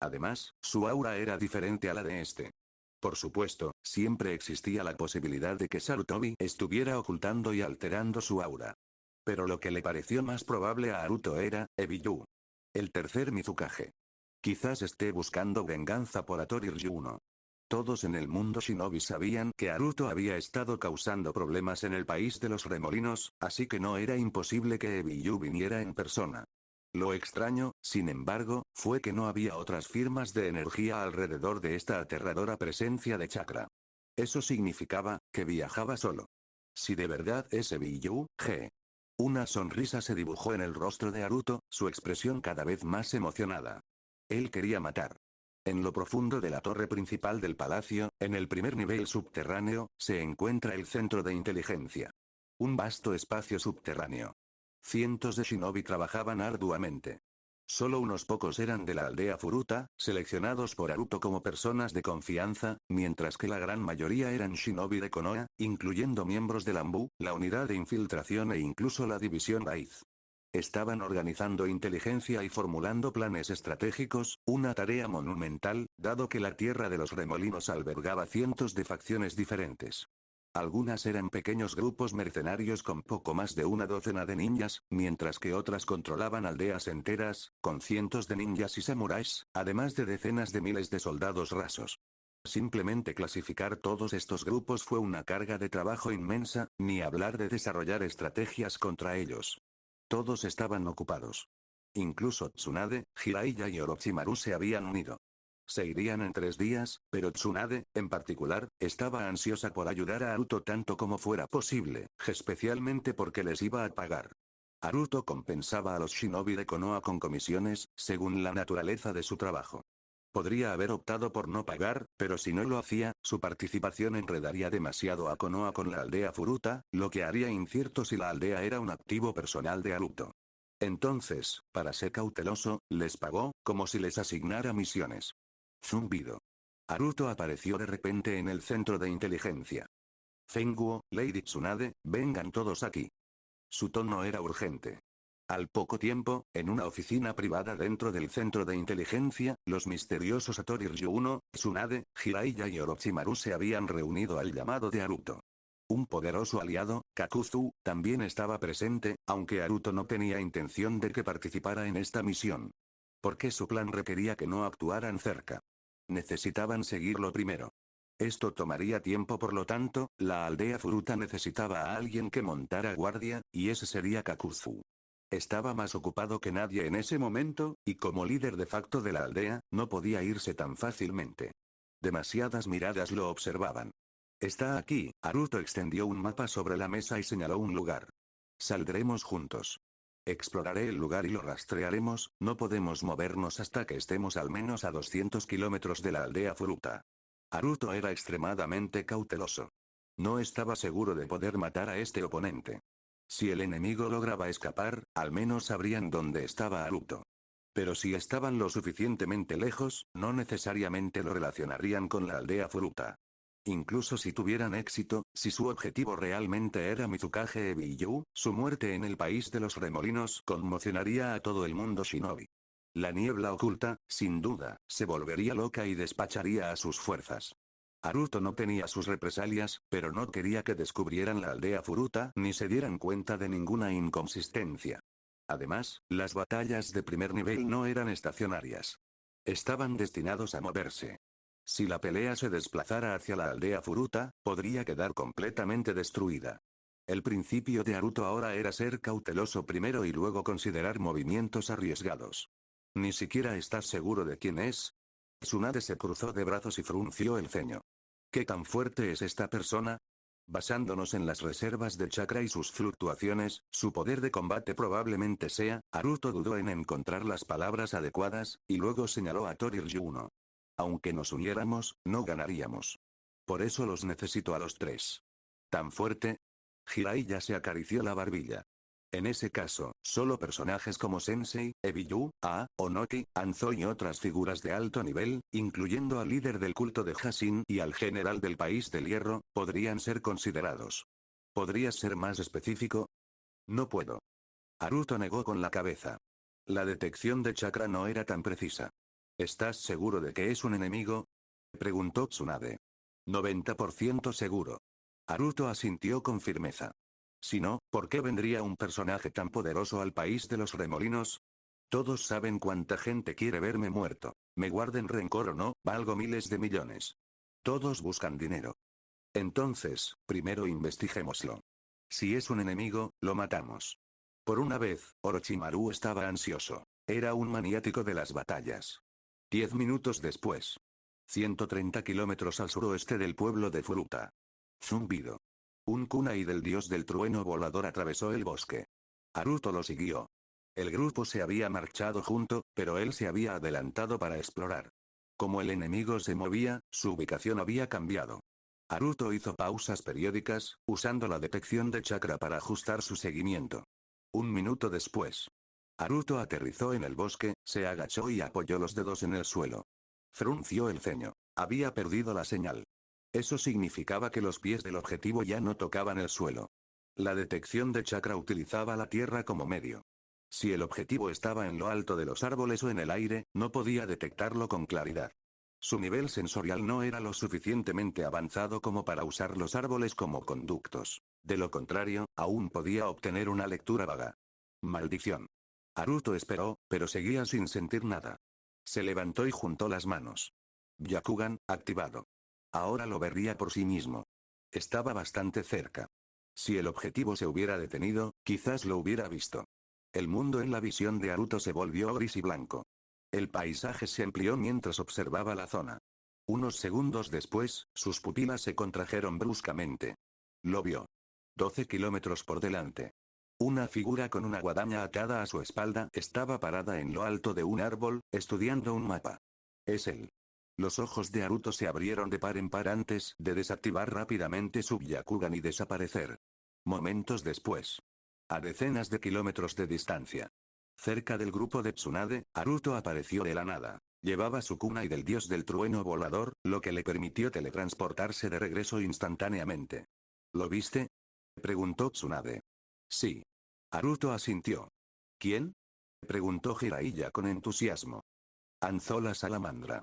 Además, su aura era diferente a la de este. Por supuesto, siempre existía la posibilidad de que Sarutobi estuviera ocultando y alterando su aura. Pero lo que le pareció más probable a Haruto era, Ebiyu. El tercer Mizukage. Quizás esté buscando venganza por Hattori Ryuno. Todos en el mundo shinobi sabían que Haruto había estado causando problemas en el país de los remolinos, así que no era imposible que Ebiyu viniera en persona. Lo extraño, sin embargo, fue que no había otras firmas de energía alrededor de esta aterradora presencia de chakra. Eso significaba que viajaba solo. Si de verdad es Ebiyu, G. Una sonrisa se dibujó en el rostro de Haruto, su expresión cada vez más emocionada. Él quería matar. En lo profundo de la torre principal del palacio, en el primer nivel subterráneo, se encuentra el centro de inteligencia. Un vasto espacio subterráneo. Cientos de shinobi trabajaban arduamente. Solo unos pocos eran de la aldea Furuta, seleccionados por Haruto como personas de confianza, mientras que la gran mayoría eran shinobi de Konoha, incluyendo miembros del Anbu, la unidad de infiltración e incluso la división Raíz. Estaban organizando inteligencia y formulando planes estratégicos, una tarea monumental, dado que la tierra de los remolinos albergaba cientos de facciones diferentes. Algunas eran pequeños grupos mercenarios con poco más de una docena de ninjas, mientras que otras controlaban aldeas enteras, con cientos de ninjas y samuráis, además de decenas de miles de soldados rasos. Simplemente clasificar todos estos grupos fue una carga de trabajo inmensa, ni hablar de desarrollar estrategias contra ellos. Todos estaban ocupados. Incluso Tsunade, Jiraiya y Orochimaru se habían unido. Se irían en 3 días, pero Tsunade, en particular, estaba ansiosa por ayudar a Haruto tanto como fuera posible, especialmente porque les iba a pagar. Haruto compensaba a los shinobi de Konoha con comisiones, según la naturaleza de su trabajo. Podría haber optado por no pagar, pero si no lo hacía, su participación enredaría demasiado a Konoha con la aldea Furuta, lo que haría incierto si la aldea era un activo personal de Haruto. Entonces, para ser cauteloso, les pagó, como si les asignara misiones. Zumbido. Haruto apareció de repente en el centro de inteligencia. Zenguo, Lady Tsunade, vengan todos aquí. Su tono era urgente. Al poco tiempo, en una oficina privada dentro del centro de inteligencia, los misteriosos Hattori Ryuno, Tsunade, Jiraiya y Orochimaru se habían reunido al llamado de Haruto. Un poderoso aliado, Kakuzu, también estaba presente, aunque Haruto no tenía intención de que participara en esta misión. Porque su plan requería que no actuaran cerca. Necesitaban seguirlo primero. Esto tomaría tiempo, por lo tanto, la aldea Furuta necesitaba a alguien que montara guardia, y ese sería Kakuzu. Estaba más ocupado que nadie en ese momento, y como líder de facto de la aldea, no podía irse tan fácilmente. Demasiadas miradas lo observaban. Está aquí, Haruto extendió un mapa sobre la mesa y señaló un lugar. Saldremos juntos. Exploraré el lugar y lo rastrearemos, no podemos movernos hasta que estemos al menos a 200 kilómetros de la aldea Furuta. Haruto era extremadamente cauteloso. No estaba seguro de poder matar a este oponente. Si el enemigo lograba escapar, al menos sabrían dónde estaba Haruto. Pero si estaban lo suficientemente lejos, no necesariamente lo relacionarían con la aldea Furuta. Incluso si tuvieran éxito, si su objetivo realmente era Mizukage Ebiyu, su muerte en el país de los remolinos conmocionaría a todo el mundo shinobi. La niebla oculta, sin duda, se volvería loca y despacharía a sus fuerzas. Haruto no tenía sus represalias, pero no quería que descubrieran la aldea Furuta ni se dieran cuenta de ninguna inconsistencia. Además, las batallas de primer nivel no eran estacionarias. Estaban destinados a moverse. Si la pelea se desplazara hacia la aldea Furuta, podría quedar completamente destruida. El principio de Haruto ahora era ser cauteloso primero y luego considerar movimientos arriesgados. ¿Ni siquiera estás seguro de quién es? Tsunade se cruzó de brazos y frunció el ceño. ¿Qué tan fuerte es esta persona? Basándonos en las reservas de chakra y sus fluctuaciones, su poder de combate probablemente sea. Haruto dudó en encontrar las palabras adecuadas, y luego señaló a Tori Ryuno. Aunque nos uniéramos, no ganaríamos. Por eso los necesito a los tres. ¿Tan fuerte? Jiraiya se acarició la barbilla. En ese caso, solo personajes como Sensei, Ebiyu, Onoki, Anzo y otras figuras de alto nivel, incluyendo al líder del culto de Hashin y al general del país del hierro, podrían ser considerados. ¿Podrías ser más específico? No puedo. Haruto negó con la cabeza. La detección de chakra no era tan precisa. ¿Estás seguro de que es un enemigo? Preguntó Tsunade. 90% seguro. Haruto asintió con firmeza. Si no, ¿por qué vendría un personaje tan poderoso al país de los remolinos? Todos saben cuánta gente quiere verme muerto. Me guarden rencor o no, valgo miles de millones. Todos buscan dinero. Entonces, primero investiguémoslo. Si es un enemigo, lo matamos. Por una vez, Orochimaru estaba ansioso. Era un maniático de las batallas. 10 minutos después. 130 kilómetros al suroeste del pueblo de Furuta. Zumbido. Un kunai del dios del trueno volador atravesó el bosque. Haruto lo siguió. El grupo se había marchado junto, pero él se había adelantado para explorar. Como el enemigo se movía, su ubicación había cambiado. Haruto hizo pausas periódicas, usando la detección de chakra para ajustar su seguimiento. Un minuto después. Haruto aterrizó en el bosque, se agachó y apoyó los dedos en el suelo. Frunció el ceño. Había perdido la señal. Eso significaba que los pies del objetivo ya no tocaban el suelo. La detección de chakra utilizaba la tierra como medio. Si el objetivo estaba en lo alto de los árboles o en el aire, no podía detectarlo con claridad. Su nivel sensorial no era lo suficientemente avanzado como para usar los árboles como conductos. De lo contrario, aún podía obtener una lectura vaga. Maldición. Haruto esperó, pero seguía sin sentir nada. Se levantó y juntó las manos. Byakugan, activado. Ahora lo vería por sí mismo. Estaba bastante cerca. Si el objetivo se hubiera detenido, quizás lo hubiera visto. El mundo en la visión de Haruto se volvió gris y blanco. El paisaje se amplió mientras observaba la zona. Unos segundos después, sus pupilas se contrajeron bruscamente. Lo vio. 12 kilómetros por delante. Una figura con una guadaña atada a su espalda estaba parada en lo alto de un árbol, estudiando un mapa. Es él. Los ojos de Haruto se abrieron de par en par antes de desactivar rápidamente su Byakugan y desaparecer. Momentos después. A decenas de kilómetros de distancia. Cerca del grupo de Tsunade, Haruto apareció de la nada. Llevaba su kunai del dios del trueno volador, lo que le permitió teletransportarse de regreso instantáneamente. ¿Lo viste? Preguntó Tsunade. Sí. Haruto asintió. ¿Quién? Preguntó Jiraiya con entusiasmo. Anzo la salamandra.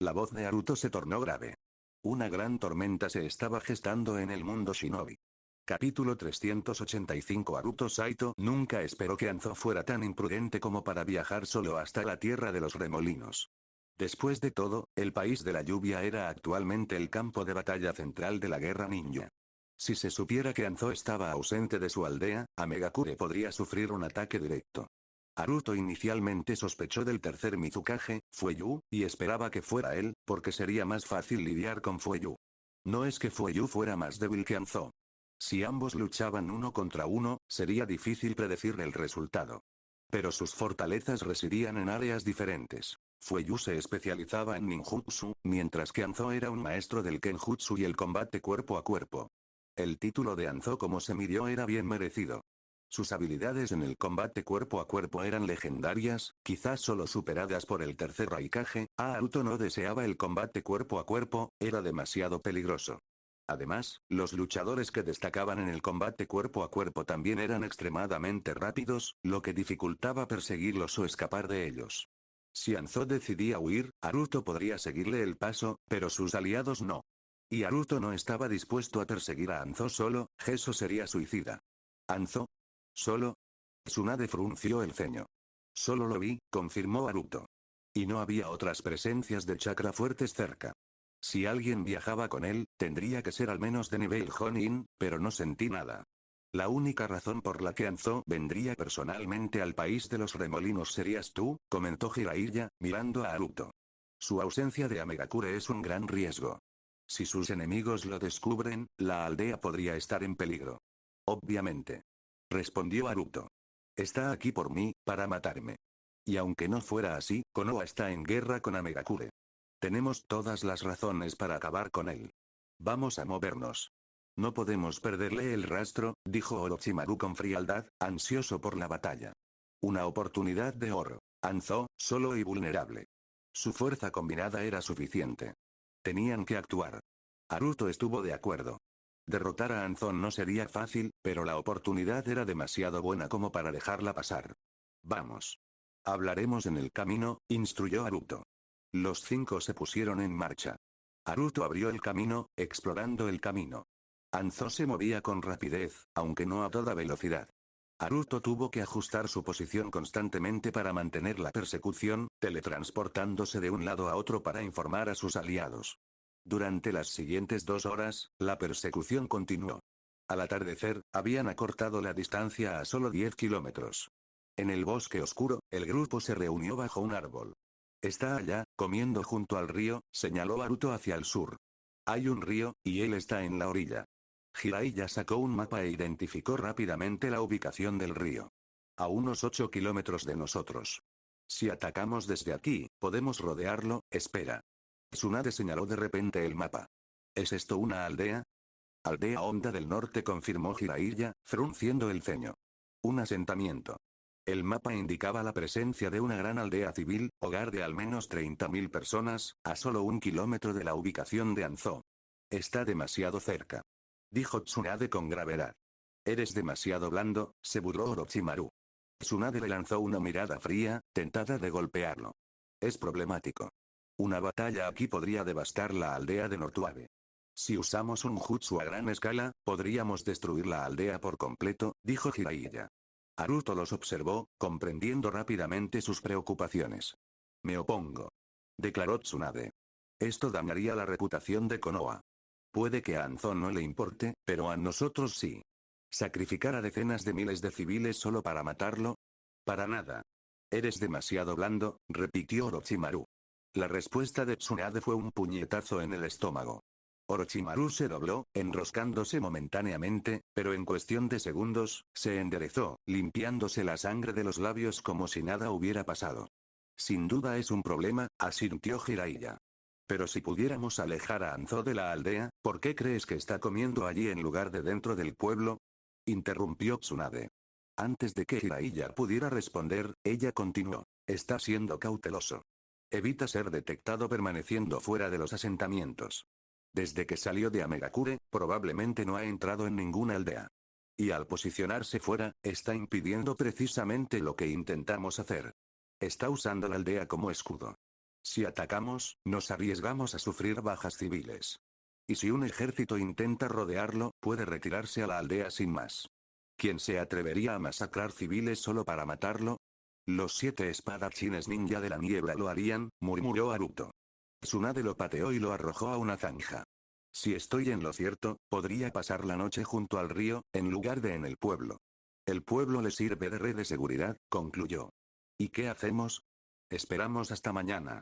La voz de Haruto se tornó grave. Una gran tormenta se estaba gestando en el mundo shinobi. Capítulo 385. Haruto Saito nunca esperó que Anzo fuera tan imprudente como para viajar solo hasta la tierra de los remolinos. Después de todo, el país de la lluvia era actualmente el campo de batalla central de la guerra ninja. Si se supiera que Anzo estaba ausente de su aldea, Amegakure podría sufrir un ataque directo. Haruto inicialmente sospechó del tercer Mizukage, Fueyu, y esperaba que fuera él, porque sería más fácil lidiar con Fueyu. No es que Fueyu fuera más débil que Anzo. Si ambos luchaban uno contra uno, sería difícil predecir el resultado. Pero sus fortalezas residían en áreas diferentes. Fueyu se especializaba en ninjutsu, mientras que Anzo era un maestro del kenjutsu y el combate cuerpo a cuerpo. El título de Anzo como semidios era bien merecido. Sus habilidades en el combate cuerpo a cuerpo eran legendarias, quizás solo superadas por el tercer Raikage. Naruto no deseaba el combate cuerpo a cuerpo, era demasiado peligroso. Además, los luchadores que destacaban en el combate cuerpo a cuerpo también eran extremadamente rápidos, lo que dificultaba perseguirlos o escapar de ellos. Si Hanzo decidía huir, Naruto podría seguirle el paso, pero sus aliados no. Y Naruto no estaba dispuesto a perseguir a Hanzo solo, eso sería suicida. ¿Hanzo? ¿Solo? Tsunade frunció el ceño. Solo lo vi, confirmó Naruto. Y no había otras presencias de chakra fuertes cerca. Si alguien viajaba con él, tendría que ser al menos de nivel Jonin, pero no sentí nada. La única razón por la que Hanzo vendría personalmente al país de los remolinos serías tú, comentó Jiraiya, mirando a Naruto. Su ausencia de Amegakure es un gran riesgo. Si sus enemigos lo descubren, la aldea podría estar en peligro. Obviamente. Respondió Naruto. Está aquí por mí, para matarme. Y aunque no fuera así, Konoha está en guerra con Amegakure. Tenemos todas las razones para acabar con él. Vamos a movernos. No podemos perderle el rastro, dijo Orochimaru con frialdad, ansioso por la batalla. Una oportunidad de oro. Hanzo, solo y vulnerable. Su fuerza combinada era suficiente. Tenían que actuar. Naruto estuvo de acuerdo. Derrotar a Hanzo no sería fácil, pero la oportunidad era demasiado buena como para dejarla pasar. Vamos. Hablaremos en el camino, instruyó Naruto. Los 5 se pusieron en marcha. Naruto abrió el camino, explorando el camino. Hanzo se movía con rapidez, aunque no a toda velocidad. Naruto tuvo que ajustar su posición constantemente para mantener la persecución, teletransportándose de un lado a otro para informar a sus aliados. Durante las siguientes 2 horas, la persecución continuó. Al atardecer, habían acortado la distancia a solo 10 kilómetros. En el bosque oscuro, el grupo se reunió bajo un árbol. Está allá, comiendo junto al río, señaló Naruto hacia el sur. Hay un río, y él está en la orilla. Jiraiya sacó un mapa e identificó rápidamente la ubicación del río. A unos 8 kilómetros de nosotros. Si atacamos desde aquí, podemos rodearlo. Espera. Tsunade señaló de repente el mapa. ¿Es esto una aldea? Aldea Honda del Norte, confirmó Jiraiya, frunciendo el ceño. Un asentamiento. El mapa indicaba la presencia de una gran aldea civil, hogar de al menos 30.000 personas, a solo 1 kilómetro de la ubicación de Hanzo. Está demasiado cerca. Dijo Tsunade con gravedad. Eres demasiado blando, se burló Orochimaru. Tsunade le lanzó una mirada fría, tentada de golpearlo. Es problemático. Una batalla aquí podría devastar la aldea de Notuabe. Si usamos un jutsu a gran escala, podríamos destruir la aldea por completo, dijo Jiraiya. Naruto los observó, comprendiendo rápidamente sus preocupaciones. Me opongo. Declaró Tsunade. Esto dañaría la reputación de Konoha. Puede que a Hanzo no le importe, pero a nosotros sí. ¿Sacrificar a decenas de miles de civiles solo para matarlo? Para nada. Eres demasiado blando, repitió Orochimaru. La respuesta de Tsunade fue un puñetazo en el estómago. Orochimaru se dobló, enroscándose momentáneamente, pero en cuestión de segundos, se enderezó, limpiándose la sangre de los labios como si nada hubiera pasado. Sin duda es un problema, asintió Jiraiya. Pero si pudiéramos alejar a Hanzo de la aldea, ¿por qué crees que está comiendo allí en lugar de dentro del pueblo? Interrumpió Tsunade. Antes de que Jiraiya pudiera responder, ella continuó. Está siendo cauteloso. Evita ser detectado permaneciendo fuera de los asentamientos. Desde que salió de Amegakure, probablemente no ha entrado en ninguna aldea. Y al posicionarse fuera, está impidiendo precisamente lo que intentamos hacer. Está usando la aldea como escudo. Si atacamos, nos arriesgamos a sufrir bajas civiles. Y si un ejército intenta rodearlo, puede retirarse a la aldea sin más. ¿Quién se atrevería a masacrar civiles solo para matarlo? Los 7 espadachines ninja de la niebla lo harían, murmuró Naruto. Tsunade lo pateó y lo arrojó a una zanja. Si estoy en lo cierto, podría pasar la noche junto al río, en lugar de en el pueblo. El pueblo le sirve de red de seguridad, concluyó. ¿Y qué hacemos? Esperamos hasta mañana.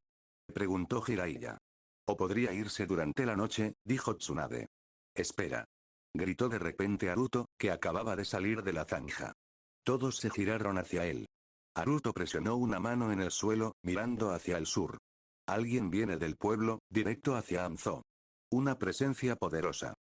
Preguntó Jiraiya. O podría irse durante la noche, dijo Tsunade. Espera. Gritó de repente Naruto, que acababa de salir de la zanja. Todos se giraron hacia él. Naruto presionó una mano en el suelo, mirando hacia el sur. Alguien viene del pueblo, directo hacia Hanzo. Una presencia poderosa.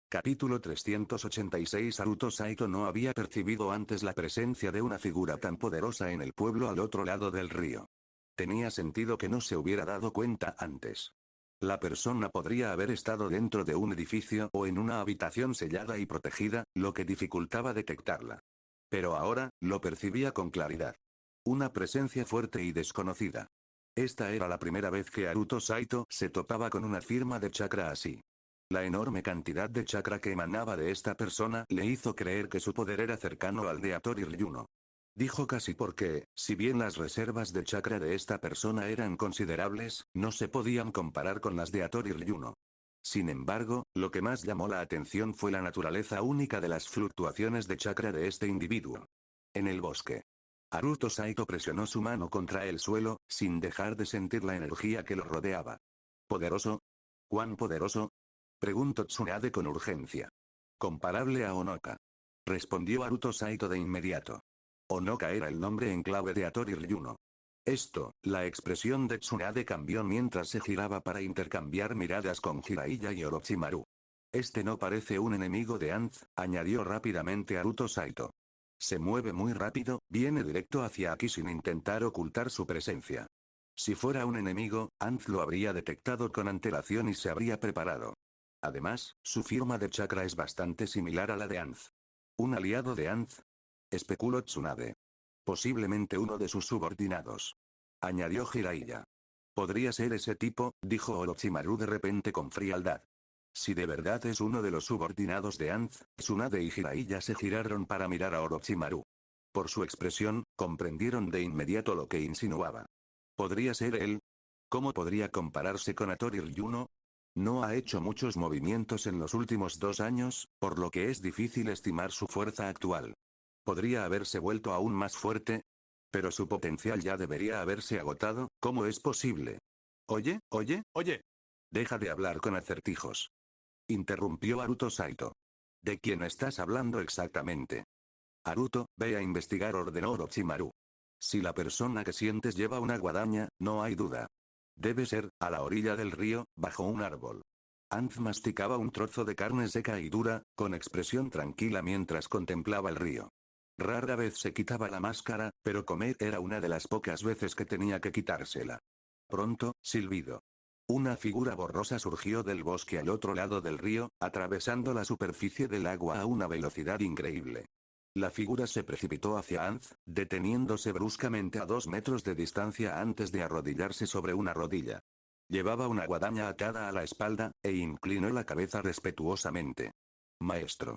Capítulo 386. Naruto Saito no había percibido antes la presencia de una figura tan poderosa en el pueblo al otro lado del río. Tenía sentido que no se hubiera dado cuenta antes. La persona podría haber estado dentro de un edificio o en una habitación sellada y protegida, lo que dificultaba detectarla. Pero ahora, lo percibía con claridad. Una presencia fuerte y desconocida. Esta era la primera vez que Naruto Saito se topaba con una firma de chakra así. La enorme cantidad de chakra que emanaba de esta persona le hizo creer que su poder era cercano al de Hattori Ryuno. Dijo casi porque, si bien las reservas de chakra de esta persona eran considerables, no se podían comparar con las de Hattori Ryuno. Sin embargo, lo que más llamó la atención fue la naturaleza única de las fluctuaciones de chakra de este individuo. En el bosque. Naruto Saito presionó su mano contra el suelo, sin dejar de sentir la energía que lo rodeaba. ¿Poderoso? ¿Cuán poderoso? Preguntó Tsunade con urgencia. Comparable a Onoka. Respondió Naruto Saito de inmediato. Onoka era el nombre en clave de Hattori Ryuno. La expresión de Tsunade cambió mientras se giraba para intercambiar miradas con Jiraiya y Orochimaru. Este no parece un enemigo de Anz, añadió rápidamente Naruto Saito. Se mueve muy rápido, viene directo hacia aquí sin intentar ocultar su presencia. Si fuera un enemigo, Anz lo habría detectado con antelación y se habría preparado. Además, su firma de chakra es bastante similar a la de Anz. ¿Un aliado de Anz? Especuló Tsunade. Posiblemente uno de sus subordinados. Añadió Jiraiya. Podría ser ese tipo, dijo Orochimaru de repente con frialdad. Si de verdad es uno de los subordinados de Anz, Tsunade y Jiraiya se giraron para mirar a Orochimaru. Por su expresión, comprendieron de inmediato lo que insinuaba. ¿Podría ser él? ¿Cómo podría compararse con Hattori Ryuno? No ha hecho muchos movimientos en los últimos 2 años, por lo que es difícil estimar su fuerza actual. ¿Podría haberse vuelto aún más fuerte? Pero su potencial ya debería haberse agotado, ¿cómo es posible? Oye. Deja de hablar con acertijos. Interrumpió Naruto Saito. ¿De quién estás hablando exactamente? Naruto, ve a investigar, ordenó Orochimaru. Si la persona que sientes lleva una guadaña, no hay duda. Debe ser, a la orilla del río, bajo un árbol. Anz masticaba un trozo de carne seca y dura, con expresión tranquila mientras contemplaba el río. Rara vez se quitaba la máscara, pero comer era una de las pocas veces que tenía que quitársela. Pronto, silbido. Una figura borrosa surgió del bosque al otro lado del río, atravesando la superficie del agua a una velocidad increíble. La figura se precipitó hacia Anz, deteniéndose bruscamente a 2 metros de distancia antes de arrodillarse sobre una rodilla. Llevaba una guadaña atada a la espalda, e inclinó la cabeza respetuosamente. Maestro.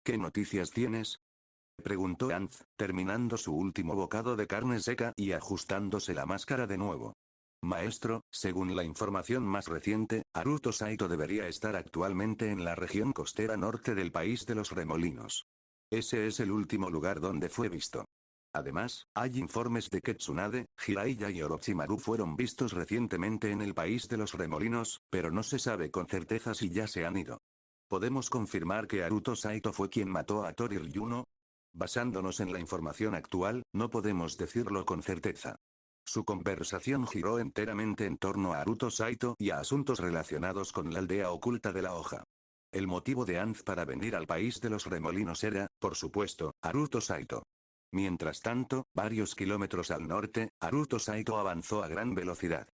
¿Qué noticias tienes? Preguntó Anz, terminando su último bocado de carne seca y ajustándose la máscara de nuevo. Maestro, según la información más reciente, Naruto Saito debería estar actualmente en la región costera norte del país de los remolinos. Ese es el último lugar donde fue visto. Además, hay informes de que Tsunade, Jiraiya y Orochimaru fueron vistos recientemente en el país de los remolinos, pero no se sabe con certeza si ya se han ido. ¿Podemos confirmar que Naruto Saito fue quien mató a Hattori Ryuno? Basándonos en la información actual, no podemos decirlo con certeza. Su conversación giró enteramente en torno a Naruto Saito y a asuntos relacionados con la aldea oculta de la hoja. El motivo de Anz para venir al país de los remolinos era, por supuesto, Naruto Saito. Mientras tanto, varios kilómetros al norte, Naruto Saito avanzó a gran velocidad.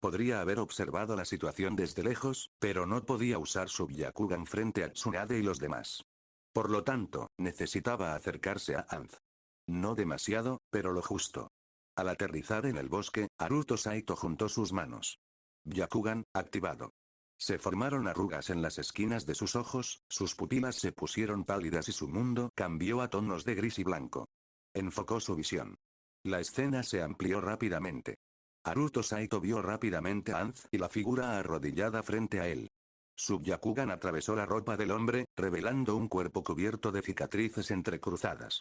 Podría haber observado la situación desde lejos, pero no podía usar su Byakugan frente a Tsunade y los demás. Por lo tanto, necesitaba acercarse a Anz. No demasiado, pero lo justo. Al aterrizar en el bosque, Naruto Saito juntó sus manos. Byakugan, activado. Se formaron arrugas en las esquinas de sus ojos, sus pupilas se pusieron pálidas y su mundo cambió a tonos de gris y blanco. Enfocó su visión. La escena se amplió rápidamente. Naruto Saito vio rápidamente a Anz y la figura arrodillada frente a él. Su Byakugan atravesó la ropa del hombre, revelando un cuerpo cubierto de cicatrices entrecruzadas.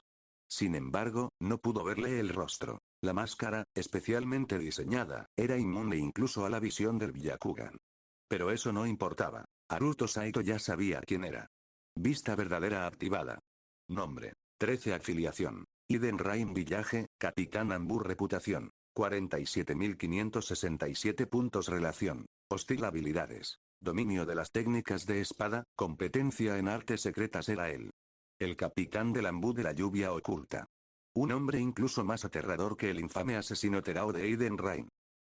Sin embargo, no pudo verle el rostro. La máscara, especialmente diseñada, era inmune incluso a la visión del Byakugan. Pero eso no importaba. Naruto Saito ya sabía quién era. Vista verdadera activada. Nombre. 13 afiliación. Iden Rain Village, Capitán Ambur reputación. 47.567 puntos relación. Hostil habilidades. Dominio de las técnicas de espada, competencia en artes secretas era él. El capitán del Embú de la lluvia oculta. Un hombre incluso más aterrador que el infame asesino Terao de Eden Rain.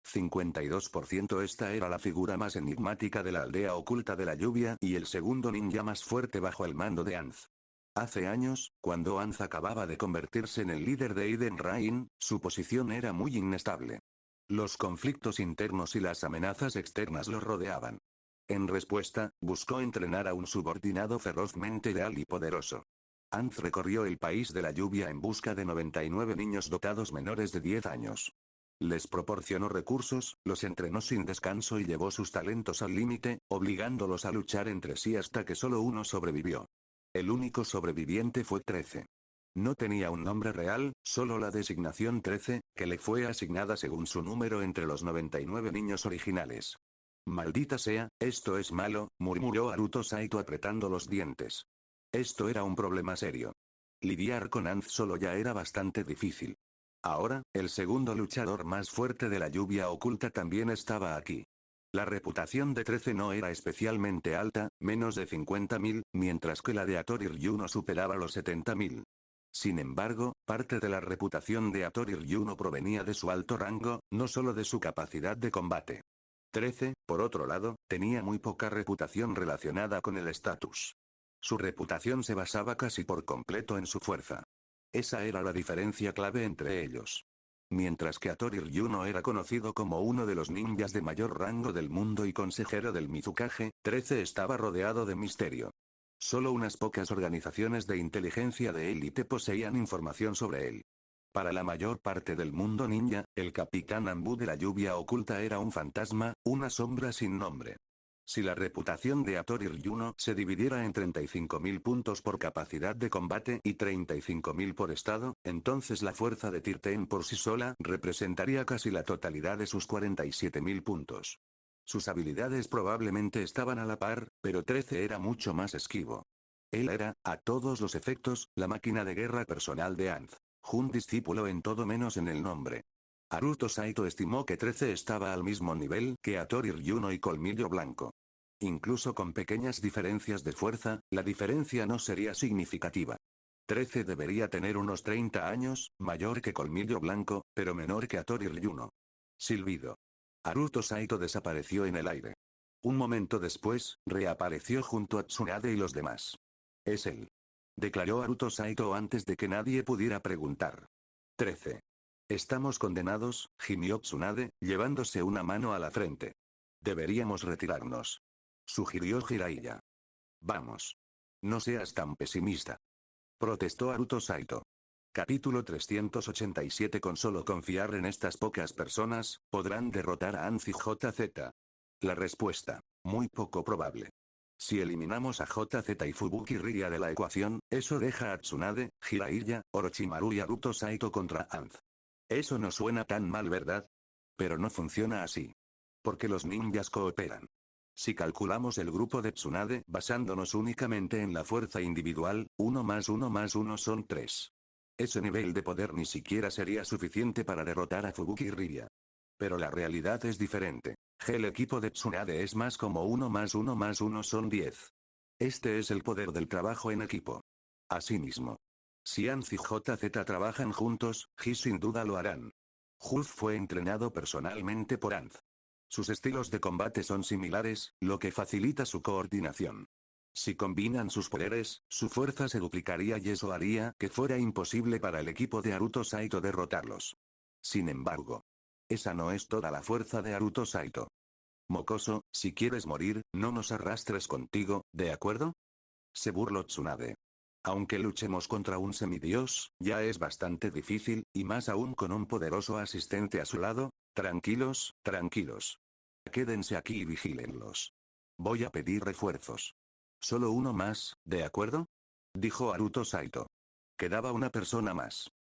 52%. Esta era la figura más enigmática de la aldea oculta de la lluvia y el segundo ninja más fuerte bajo el mando de Anz. Hace años, cuando Anz acababa de convertirse en el líder de Eden Rain, su posición era muy inestable. Los conflictos internos y las amenazas externas lo rodeaban. En respuesta, buscó entrenar a un subordinado ferozmente leal y poderoso. Anz recorrió el país de la lluvia en busca de 99 niños dotados menores de 10 años. Les proporcionó recursos, los entrenó sin descanso y llevó sus talentos al límite, obligándolos a luchar entre sí hasta que solo uno sobrevivió. El único sobreviviente fue 13. No tenía un nombre real, solo la designación 13, que le fue asignada según su número entre los 99 niños originales. Maldita sea, esto es malo, murmuró Haruto Saito apretando los dientes. Esto era un problema serio. Lidiar con Anz solo ya era bastante difícil. Ahora, el segundo luchador más fuerte de la lluvia oculta también estaba aquí. La reputación de 13 no era especialmente alta, menos de 50.000, mientras que la de Hattori Ryuno superaba los 70.000. Sin embargo, parte de la reputación de Hattori Ryuno provenía de su alto rango, no solo de su capacidad de combate. 13, por otro lado, tenía muy poca reputación relacionada con el estatus. Su reputación se basaba casi por completo en su fuerza. Esa era la diferencia clave entre ellos. Mientras que Hattori Ryuno era conocido como uno de los ninjas de mayor rango del mundo y consejero del Mizukage, 13 estaba rodeado de misterio. Solo unas pocas organizaciones de inteligencia de élite poseían información sobre él. Para la mayor parte del mundo ninja, el capitán Embú de la lluvia oculta era un fantasma, una sombra sin nombre. Si la reputación de Hattori Ryuno se dividiera en 35.000 puntos por capacidad de combate y 35.000 por estado, entonces la fuerza de Tirten por sí sola representaría casi la totalidad de sus 47.000 puntos. Sus habilidades probablemente estaban a la par, pero 13 era mucho más esquivo. Él era, a todos los efectos, la máquina de guerra personal de Anz. Un discípulo en todo menos en el nombre. Haruto Saito estimó que 13 estaba al mismo nivel que Hattori Ryuno y Colmillo Blanco. Incluso con pequeñas diferencias de fuerza, la diferencia no sería significativa. 13 debería tener unos 30 años, mayor que Colmillo Blanco, pero menor que Hattori Ryuno. Silbido. Haruto Saito desapareció en el aire. Un momento después, reapareció junto a Tsunade y los demás. Es él. Declaró Haruto Saito antes de que nadie pudiera preguntar. 13. Estamos condenados, gimió Tsunade, llevándose una mano a la frente. Deberíamos retirarnos. Sugirió Jiraiya. Vamos. No seas tan pesimista. Protestó Haruto Saito. Capítulo 387. Con solo confiar en estas pocas personas, ¿podrán derrotar a Anz y JZ? La respuesta. Muy poco probable. Si eliminamos a JZ y Fubuki Ria de la ecuación, eso deja a Tsunade, Jiraiya, Orochimaru y Haruto Saito contra Anz. Eso no suena tan mal, ¿verdad? Pero no funciona así. Porque los ninjas cooperan. Si calculamos el grupo de Tsunade basándonos únicamente en la fuerza individual, 1 más 1 más 1 son 3. Ese nivel de poder ni siquiera sería suficiente para derrotar a Fubuki Ria. Pero la realidad es diferente. El equipo de Tsunade es más como 1 más 1 más 1 son 10. Este es el poder del trabajo en equipo. Asimismo. Si Anz y JZ trabajan juntos, Ji sin duda lo harán. Juz fue entrenado personalmente por Anz. Sus estilos de combate son similares, lo que facilita su coordinación. Si combinan sus poderes, su fuerza se duplicaría y eso haría que fuera imposible para el equipo de Haruto Saito derrotarlos. Sin embargo, esa no es toda la fuerza de Haruto Saito. Mocoso, si quieres morir, no nos arrastres contigo, ¿de acuerdo? Se burló Tsunade. Aunque luchemos contra un semidios, ya es bastante difícil, y más aún con un poderoso asistente a su lado. Tranquilos, tranquilos. Quédense aquí y vigílenlos. Voy a pedir refuerzos. Solo uno más, ¿de acuerdo? Dijo Haruto Saito. Quedaba una persona más.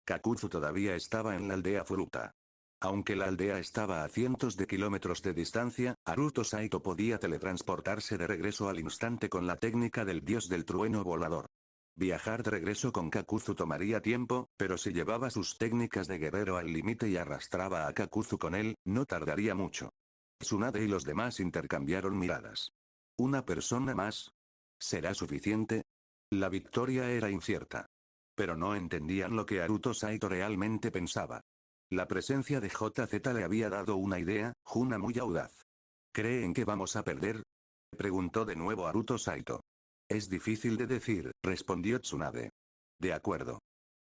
Kakuzu todavía estaba en la aldea Furuta. Aunque la aldea estaba a cientos de kilómetros de distancia, Haruto Saito podía teletransportarse de regreso al instante con la técnica del dios del trueno volador. Viajar de regreso con Kakuzu tomaría tiempo, pero si llevaba sus técnicas de guerrero al límite y arrastraba a Kakuzu con él, no tardaría mucho. Tsunade y los demás intercambiaron miradas. ¿Una persona más? ¿Será suficiente? La victoria era incierta. Pero no entendían lo que Naruto Saito realmente pensaba. La presencia de JZ le había dado una idea, una muy audaz. ¿Creen que vamos a perder? Preguntó de nuevo Naruto Saito. Es difícil de decir, respondió Tsunade. De acuerdo.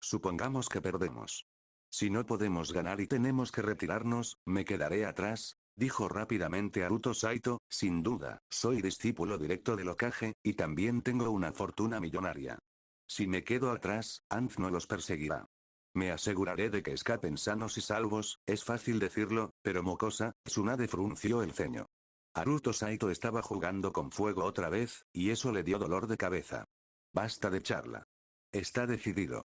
Supongamos que perdemos. Si no podemos ganar y tenemos que retirarnos, me quedaré atrás, dijo rápidamente Naruto Saito. Sin duda, soy discípulo directo del Hokage, y también tengo una fortuna millonaria. Si me quedo atrás, Anz no los perseguirá. Me aseguraré de que escapen sanos y salvos. Es fácil decirlo, pero mocosa. Tsunade frunció el ceño. Naruto Saito estaba jugando con fuego otra vez, y eso le dio dolor de cabeza. Basta de charla. Está decidido.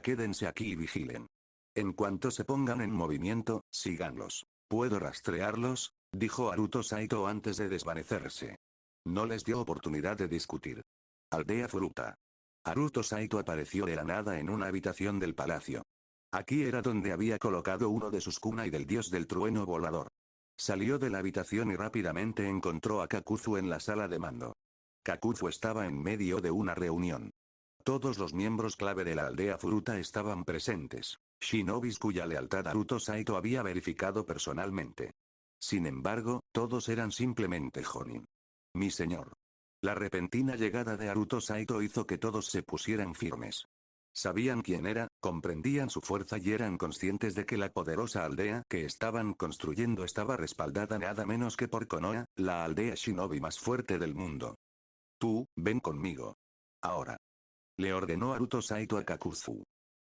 Quédense aquí y vigilen. En cuanto se pongan en movimiento, síganlos. ¿Puedo rastrearlos?, dijo Naruto Saito antes de desvanecerse. No les dio oportunidad de discutir. Aldea Furuta. Naruto Saito apareció de la nada en una habitación del palacio. Aquí era donde había colocado uno de sus kunai del dios del trueno volador. Salió de la habitación y rápidamente encontró a Kakuzu en la sala de mando. Kakuzu estaba en medio de una reunión. Todos los miembros clave de la aldea Furuta estaban presentes, shinobis cuya lealtad Naruto Saito había verificado personalmente. Sin embargo, todos eran simplemente jonin. Mi señor. La repentina llegada de Naruto Saito hizo que todos se pusieran firmes. Sabían quién era, comprendían su fuerza y eran conscientes de que la poderosa aldea que estaban construyendo estaba respaldada nada menos que por Konoha, la aldea shinobi más fuerte del mundo. Tú, ven conmigo. Ahora. Le ordenó Naruto Saito a Kakuzu.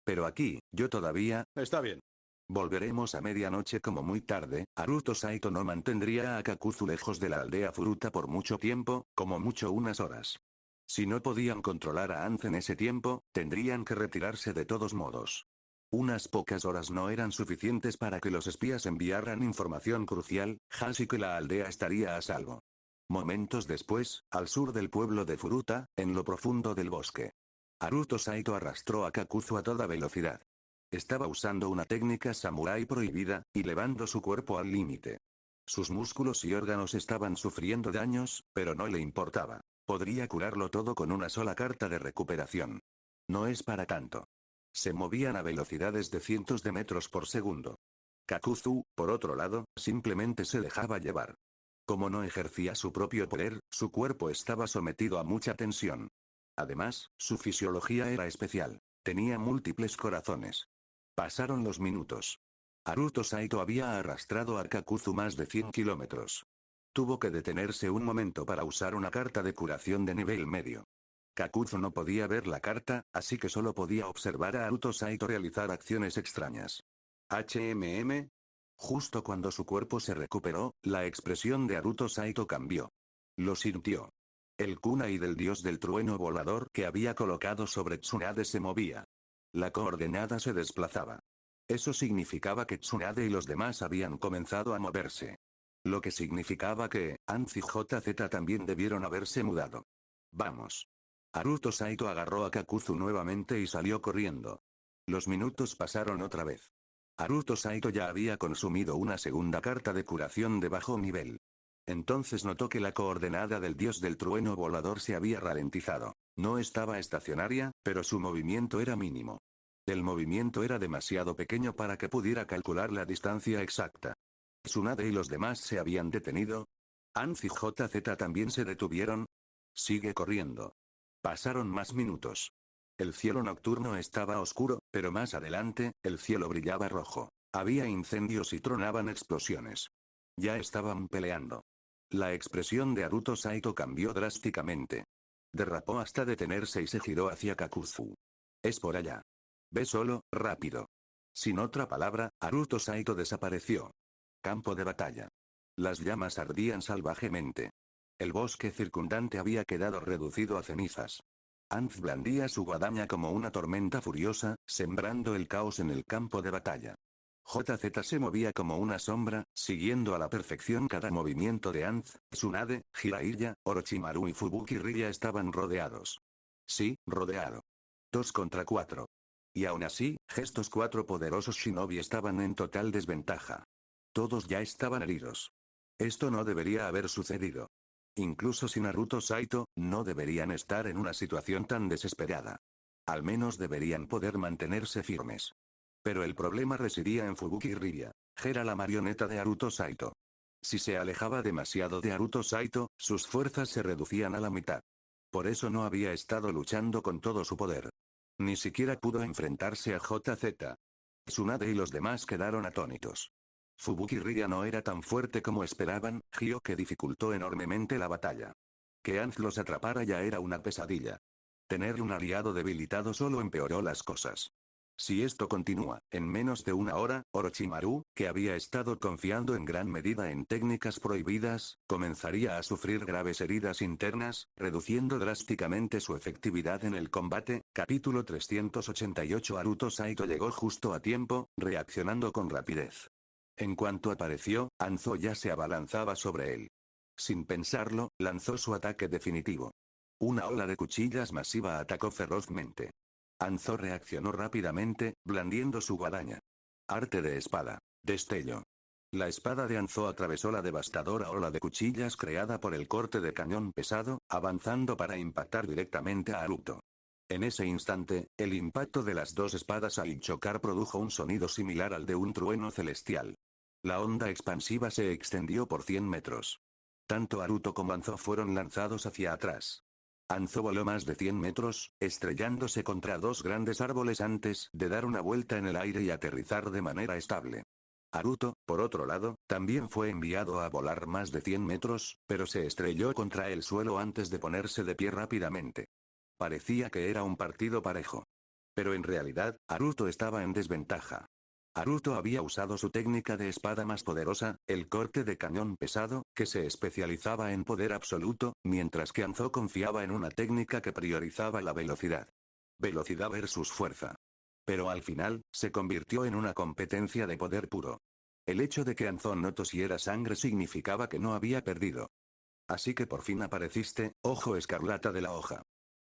Pero aquí, yo todavía... Está bien. Volveremos a medianoche como muy tarde. Naruto Saito no mantendría a Kakuzu lejos de la aldea Furuta por mucho tiempo, como mucho unas horas. Si no podían controlar a Anz en ese tiempo, tendrían que retirarse de todos modos. Unas pocas horas no eran suficientes para que los espías enviaran información crucial, así que la aldea estaría a salvo. Momentos después, al sur del pueblo de Furuta, en lo profundo del bosque. Naruto Saito arrastró a Kakuzu a toda velocidad. Estaba usando una técnica samurái prohibida, y elevando su cuerpo al límite. Sus músculos y órganos estaban sufriendo daños, pero no le importaba. Podría curarlo todo con una sola carta de recuperación. No es para tanto. Se movían a velocidades de cientos de metros por segundo. Kakuzu, por otro lado, simplemente se dejaba llevar. Como no ejercía su propio poder, su cuerpo estaba sometido a mucha tensión. Además, su fisiología era especial. Tenía múltiples corazones. Pasaron los minutos. Naruto Saito había arrastrado a Kakuzu más de 100 kilómetros. Tuvo que detenerse un momento para usar una carta de curación de nivel medio. Kakuzu no podía ver la carta, así que solo podía observar a Naruto Saito realizar acciones extrañas. Justo cuando su cuerpo se recuperó, la expresión de Naruto Saito cambió. Lo sintió. El kunai del dios del trueno volador que había colocado sobre Tsunade se movía. La coordenada se desplazaba. Eso significaba que Tsunade y los demás habían comenzado a moverse. Lo que significaba que, Anz y JZ también debieron haberse mudado. Vamos. Naruto Saito agarró a Kakuzu nuevamente y salió corriendo. Los minutos pasaron otra vez. Naruto Saito ya había consumido una segunda carta de curación de bajo nivel. Entonces notó que la coordenada del dios del trueno volador se había ralentizado. No estaba estacionaria, pero su movimiento era mínimo. El movimiento era demasiado pequeño para que pudiera calcular la distancia exacta. Tsunade y los demás se habían detenido. Anz y JZ también se detuvieron. Sigue corriendo. Pasaron más minutos. El cielo nocturno estaba oscuro, pero más adelante, el cielo brillaba rojo. Había incendios y tronaban explosiones. Ya estaban peleando. La expresión de Naruto Saito cambió drásticamente. Derrapó hasta detenerse y se giró hacia Kakuzu. Es por allá. Ve solo, rápido. Sin otra palabra, Naruto Saito desapareció. Campo de batalla. Las llamas ardían salvajemente. El bosque circundante había quedado reducido a cenizas. Anz blandía su guadaña como una tormenta furiosa, sembrando el caos en el campo de batalla. JZ se movía como una sombra, siguiendo a la perfección cada movimiento de Anz. Tsunade, Jiraiya, Orochimaru y Fubuki Rya estaban rodeados. Sí, rodeado. 2 contra 4. Y aún así, estos 4 poderosos shinobi estaban en total desventaja. Todos ya estaban heridos. Esto no debería haber sucedido. Incluso si Naruto Saito, no deberían estar en una situación tan desesperada. Al menos deberían poder mantenerse firmes. Pero el problema residía en Fubuki Ribia. Era la marioneta de Naruto Saito. Si se alejaba demasiado de Naruto Saito, sus fuerzas se reducían a la mitad. Por eso no había estado luchando con todo su poder. Ni siquiera pudo enfrentarse a JZ. Tsunade y los demás quedaron atónitos. Fubuki Ribia no era tan fuerte como esperaban, que dificultó enormemente la batalla. Que Anz los atrapara ya era una pesadilla. Tener un aliado debilitado solo empeoró las cosas. Si esto continúa, en menos de una hora, Orochimaru, que había estado confiando en gran medida en técnicas prohibidas, comenzaría a sufrir graves heridas internas, reduciendo drásticamente su efectividad en el combate. Capítulo 388. Naruto Saito llegó justo a tiempo, reaccionando con rapidez. En cuanto apareció, Anzo ya se abalanzaba sobre él. Sin pensarlo, lanzó su ataque definitivo. Una ola de cuchillas masiva atacó ferozmente. Anzo reaccionó rápidamente, blandiendo su guadaña. Arte de espada. Destello. La espada de Anzo atravesó la devastadora ola de cuchillas creada por el corte de cañón pesado, avanzando para impactar directamente a Naruto. En ese instante, el impacto de las dos espadas al chocar produjo un sonido similar al de un trueno celestial. La onda expansiva se extendió por 100 metros. Tanto Naruto como Anzo fueron lanzados hacia atrás. Anzo voló más de 100 metros, estrellándose contra dos grandes árboles antes de dar una vuelta en el aire y aterrizar de manera estable. Naruto, por otro lado, también fue enviado a volar más de 100 metros, pero se estrelló contra el suelo antes de ponerse de pie rápidamente. Parecía que era un partido parejo. Pero en realidad, Naruto estaba en desventaja. Naruto había usado su técnica de espada más poderosa, el corte de cañón pesado, que se especializaba en poder absoluto, mientras que Anzo confiaba en una técnica que priorizaba la velocidad. Velocidad versus fuerza. Pero al final, se convirtió en una competencia de poder puro. El hecho de que Anzo no tosiera sangre significaba que no había perdido. Así que por fin apareciste, ojo escarlata de la hoja.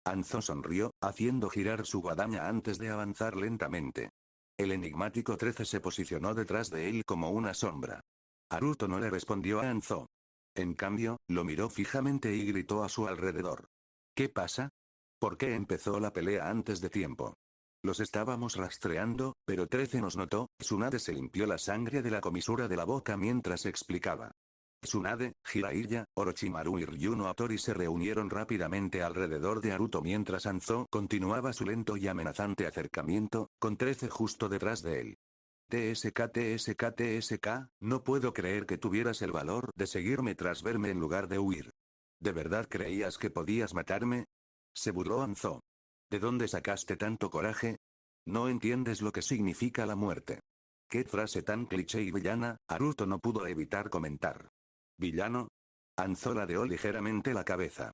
Anzo sonrió, haciendo girar su guadaña antes de avanzar lentamente. El enigmático 13 se posicionó detrás de él como una sombra. Naruto no le respondió a Anzo. En cambio, lo miró fijamente y gritó a su alrededor. ¿Qué pasa? ¿Por qué empezó la pelea antes de tiempo? Los estábamos rastreando, pero 13 nos notó. Tsunade se limpió la sangre de la comisura de la boca mientras explicaba. Tsunade, Jiraiya, Orochimaru y Ryuno Hattori se reunieron rápidamente alrededor de Naruto mientras Anzo continuaba su lento y amenazante acercamiento, con 13 justo detrás de él. TSK, no puedo creer que tuvieras el valor de seguirme tras verme en lugar de huir. ¿De verdad creías que podías matarme? Se burló Anzo. ¿De dónde sacaste tanto coraje? No entiendes lo que significa la muerte. ¿Qué frase tan cliché y villana? Naruto no pudo evitar comentar. ¿Villano? Anzo ladeó ligeramente la cabeza.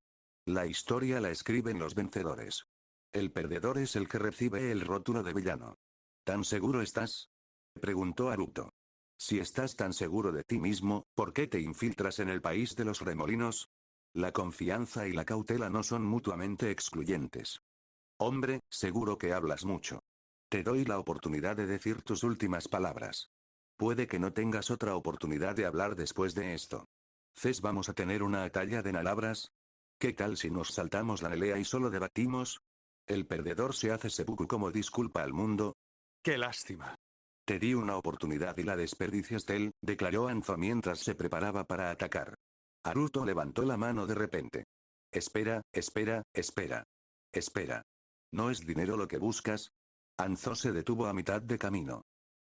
La historia la escriben los vencedores. El perdedor es el que recibe el rótulo de villano. ¿Tan seguro estás? Preguntó Naruto. Si estás tan seguro de ti mismo, ¿por qué te infiltras en el país de los remolinos? La confianza y la cautela no son mutuamente excluyentes. Hombre, seguro que hablas mucho. Te doy la oportunidad de decir tus últimas palabras. Puede que no tengas otra oportunidad de hablar después de esto. ¿Vamos a tener una batalla de palabras? ¿Qué tal si nos saltamos la pelea y solo debatimos? El perdedor se hace seppuku como disculpa al mundo. ¡Qué lástima! Te di una oportunidad y la desperdiciaste, declaró Anzo mientras se preparaba para atacar. Naruto levantó la mano de repente. Espera. ¿No es dinero lo que buscas? Anzo se detuvo a mitad de camino.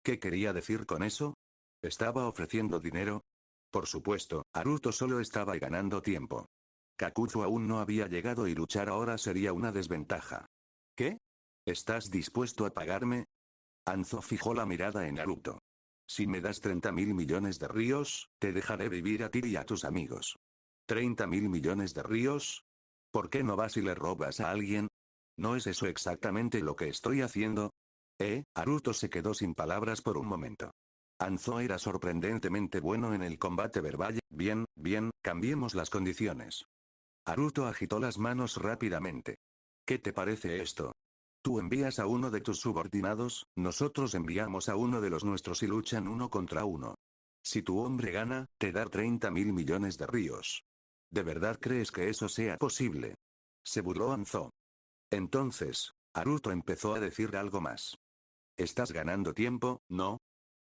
¿Qué quería decir con eso? ¿Estaba ofreciendo dinero? Por supuesto, Naruto solo estaba ganando tiempo. Kakuzu aún no había llegado y luchar ahora sería una desventaja. ¿Qué? ¿Estás dispuesto a pagarme? Anzo fijó la mirada en Naruto. Si me das 30.000 millones de ríos, te dejaré vivir a ti y a tus amigos. ¿30.000 millones de ríos? ¿Por qué no vas y le robas a alguien? ¿No es eso exactamente lo que estoy haciendo? Naruto se quedó sin palabras por un momento. Anzo era sorprendentemente bueno en el combate verbal. Bien, cambiemos las condiciones. Naruto agitó las manos rápidamente. ¿Qué te parece esto? Tú envías a uno de tus subordinados, nosotros enviamos a uno de los nuestros y luchan uno contra uno. Si tu hombre gana, te da 30.000 millones de ryos. ¿De verdad crees que eso sea posible? Se burló Hanzo. Entonces, Naruto empezó a decir algo más. ¿Estás ganando tiempo, no?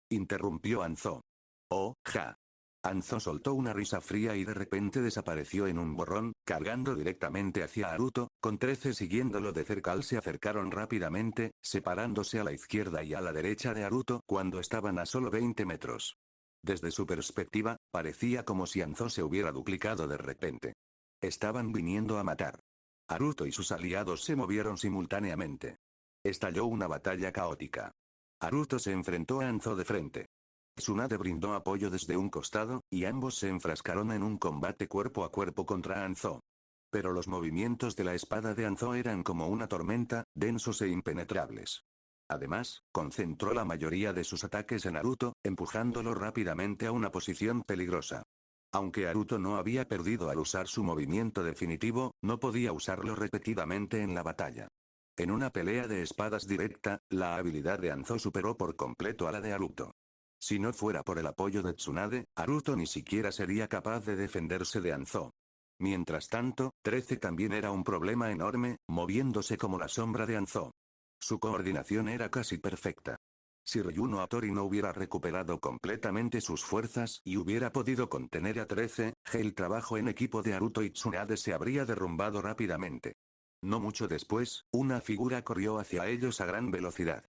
Interrumpió Hanzo. Oh, ja. Hanzo soltó una risa fría y de repente desapareció en un borrón, cargando directamente hacia Naruto, con 13 siguiéndolo de cerca. Se acercaron rápidamente, separándose a la izquierda y a la derecha de Naruto cuando estaban a solo 20 metros. Desde su perspectiva, parecía como si Hanzo se hubiera duplicado de repente. Estaban viniendo a matar. Naruto y sus aliados se movieron simultáneamente. Estalló una batalla caótica. Naruto se enfrentó a Hanzo de frente. Tsunade brindó apoyo desde un costado, y ambos se enfrascaron en un combate cuerpo a cuerpo contra Hanzo. Pero los movimientos de la espada de Hanzo eran como una tormenta, densos e impenetrables. Además, concentró la mayoría de sus ataques en Naruto, empujándolo rápidamente a una posición peligrosa. Aunque Naruto no había perdido al usar su movimiento definitivo, no podía usarlo repetidamente en la batalla. En una pelea de espadas directa, la habilidad de Hanzo superó por completo a la de Naruto. Si no fuera por el apoyo de Tsunade, Naruto ni siquiera sería capaz de defenderse de Hanzo. Mientras tanto, 13 también era un problema enorme, moviéndose como la sombra de Hanzo. Su coordinación era casi perfecta. Si Ryuno Hattori no hubiera recuperado completamente sus fuerzas y hubiera podido contener a 13, el trabajo en equipo de Naruto y Tsunade se habría derrumbado rápidamente. No mucho después, una figura corrió hacia ellos a gran velocidad.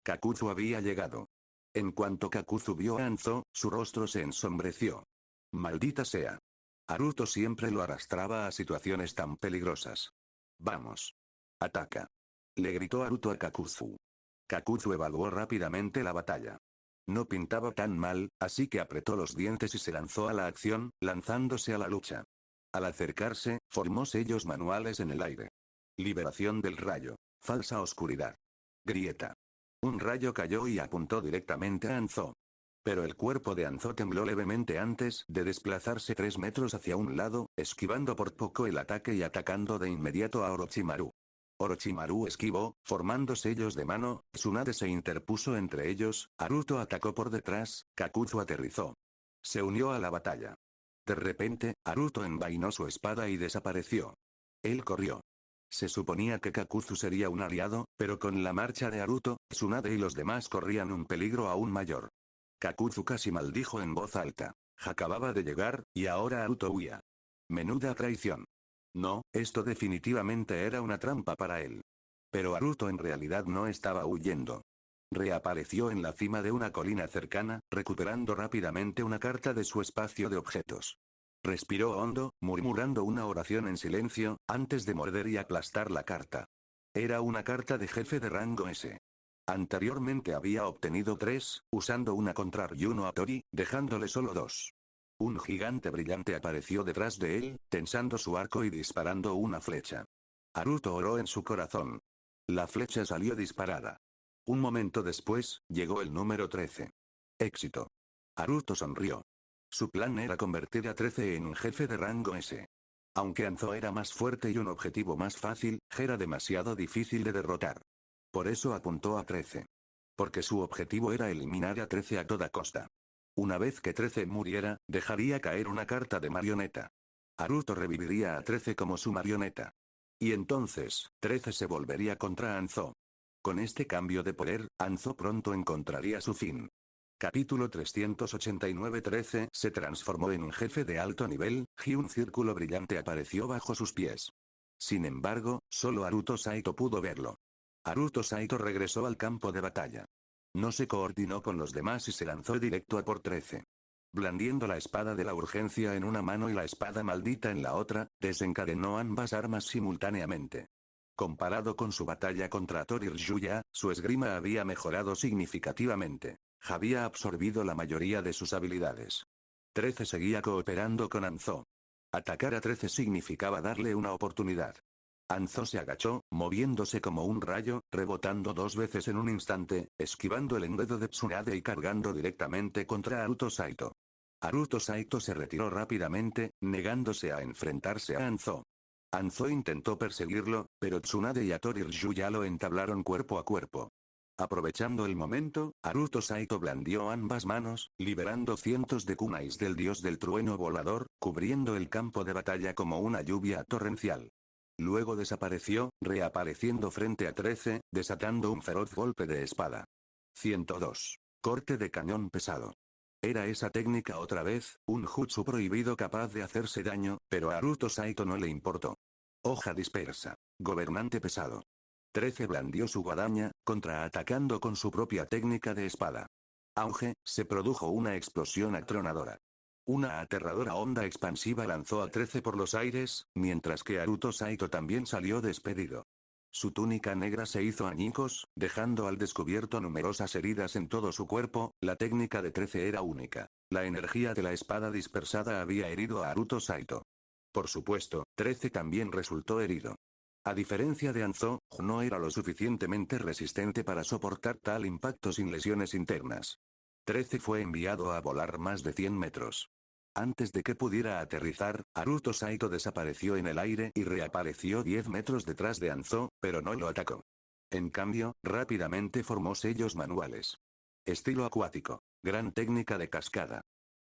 Kakuzu había llegado. En cuanto Kakuzu vio a Hanzo, su rostro se ensombreció. Maldita sea. Naruto siempre lo arrastraba a situaciones tan peligrosas. Vamos. Ataca. Le gritó Naruto a Kakuzu. Kakuzu evaluó rápidamente la batalla. No pintaba tan mal, así que apretó los dientes y se lanzó a la acción, lanzándose a la lucha. Al acercarse, formó sellos manuales en el aire. Liberación del rayo. Falsa oscuridad. Grieta. Un rayo cayó y apuntó directamente a Hanzo. Pero el cuerpo de Hanzo tembló levemente antes de desplazarse 3 metros hacia un lado, esquivando por poco el ataque y atacando de inmediato a Orochimaru. Orochimaru esquivó, formando sellos de mano, Tsunade se interpuso entre ellos, Naruto atacó por detrás, Kakuzu aterrizó. Se unió a la batalla. De repente, Naruto envainó su espada y desapareció. Él corrió. Se suponía que Kakuzu sería un aliado, pero con la marcha de Naruto, Tsunade y los demás corrían un peligro aún mayor. Kakuzu casi maldijo en voz alta. Acababa de llegar, y ahora Naruto huía. Menuda traición. No, esto definitivamente era una trampa para él. Pero Naruto en realidad no estaba huyendo. Reapareció en la cima de una colina cercana, recuperando rápidamente una carta de su espacio de objetos. Respiró hondo, murmurando una oración en silencio, antes de morder y aplastar la carta. Era una carta de jefe de rango S. Anteriormente había obtenido 3, usando una contra Ryuno Hattori, dejándole solo 2. Un gigante brillante apareció detrás de él, tensando su arco y disparando una flecha. Naruto oró en su corazón. La flecha salió disparada. Un momento después, llegó el número 13. Éxito. Naruto sonrió. Su plan era convertir a 13 en un jefe de rango S. Aunque Hanzo era más fuerte y un objetivo más fácil, era demasiado difícil de derrotar. Por eso apuntó a 13. Porque su objetivo era eliminar a 13 a toda costa. Una vez que 13 muriera, dejaría caer una carta de marioneta. Naruto reviviría a 13 como su marioneta. Y entonces, 13 se volvería contra Hanzo. Con este cambio de poder, Hanzo pronto encontraría su fin. Capítulo 389. 13 se transformó en un jefe de alto nivel, y un círculo brillante apareció bajo sus pies. Sin embargo, solo Naruto Saito pudo verlo. Naruto Saito regresó al campo de batalla. No se coordinó con los demás y se lanzó directo a por 13. Blandiendo la espada de la urgencia en una mano y la espada maldita en la otra, desencadenó ambas armas simultáneamente. Comparado con su batalla contra Toriryuya, su esgrima había mejorado significativamente. Había absorbido la mayoría de sus habilidades. 13 seguía cooperando con Hanzo. Atacar a 13 significaba darle una oportunidad. Hanzo se agachó, moviéndose como un rayo, rebotando 2 veces en un instante, esquivando el enredo de Tsunade y cargando directamente contra Naruto Saito. Naruto Saito se retiró rápidamente, negándose a enfrentarse a Hanzo. Hanzo intentó perseguirlo, pero Tsunade y Toriryuya lo entablaron cuerpo a cuerpo. Aprovechando el momento, Naruto Saito blandió ambas manos, liberando cientos de kunais del dios del trueno volador, cubriendo el campo de batalla como una lluvia torrencial. Luego desapareció, reapareciendo frente a 13, desatando un feroz golpe de espada. 102. Corte de cañón pesado. Era esa técnica otra vez, un jutsu prohibido capaz de hacerse daño, pero a Naruto Saito no le importó. Hoja dispersa. Gobernante pesado. 13 blandió su guadaña, contraatacando con su propia técnica de espada. Auge, se produjo una explosión atronadora. Una aterradora onda expansiva lanzó a 13 por los aires, mientras que Naruto Saito también salió despedido. Su túnica negra se hizo añicos, dejando al descubierto numerosas heridas en todo su cuerpo. La técnica de 13 era única. La energía de la espada dispersada había herido a Naruto Saito. Por supuesto, 13 también resultó herido. A diferencia de Anzo, no era lo suficientemente resistente para soportar tal impacto sin lesiones internas. 13 fue enviado a volar más de 100 metros. Antes de que pudiera aterrizar, Naruto Saito desapareció en el aire y reapareció 10 metros detrás de Anzo, pero no lo atacó. En cambio, rápidamente formó sellos manuales. Estilo acuático. Gran técnica de cascada.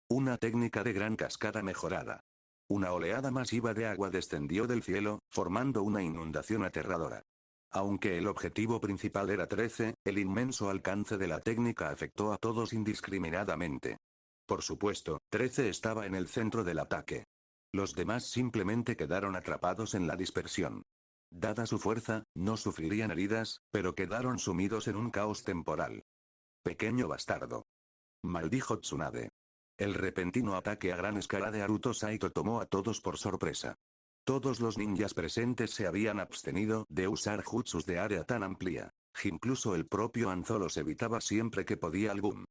Una técnica de gran cascada mejorada. Una oleada masiva de agua descendió del cielo, formando una inundación aterradora. Aunque el objetivo principal era 13, el inmenso alcance de la técnica afectó a todos indiscriminadamente. Por supuesto, 13 estaba en el centro del ataque. Los demás simplemente quedaron atrapados en la dispersión. Dada su fuerza, no sufrirían heridas, pero quedaron sumidos en un caos temporal. Pequeño bastardo. Maldijo Tsunade. El repentino ataque a gran escala de Naruto Saito tomó a todos por sorpresa. Todos los ninjas presentes se habían abstenido de usar jutsus de área tan amplia. Incluso el propio Anzo los evitaba siempre que podía al boom.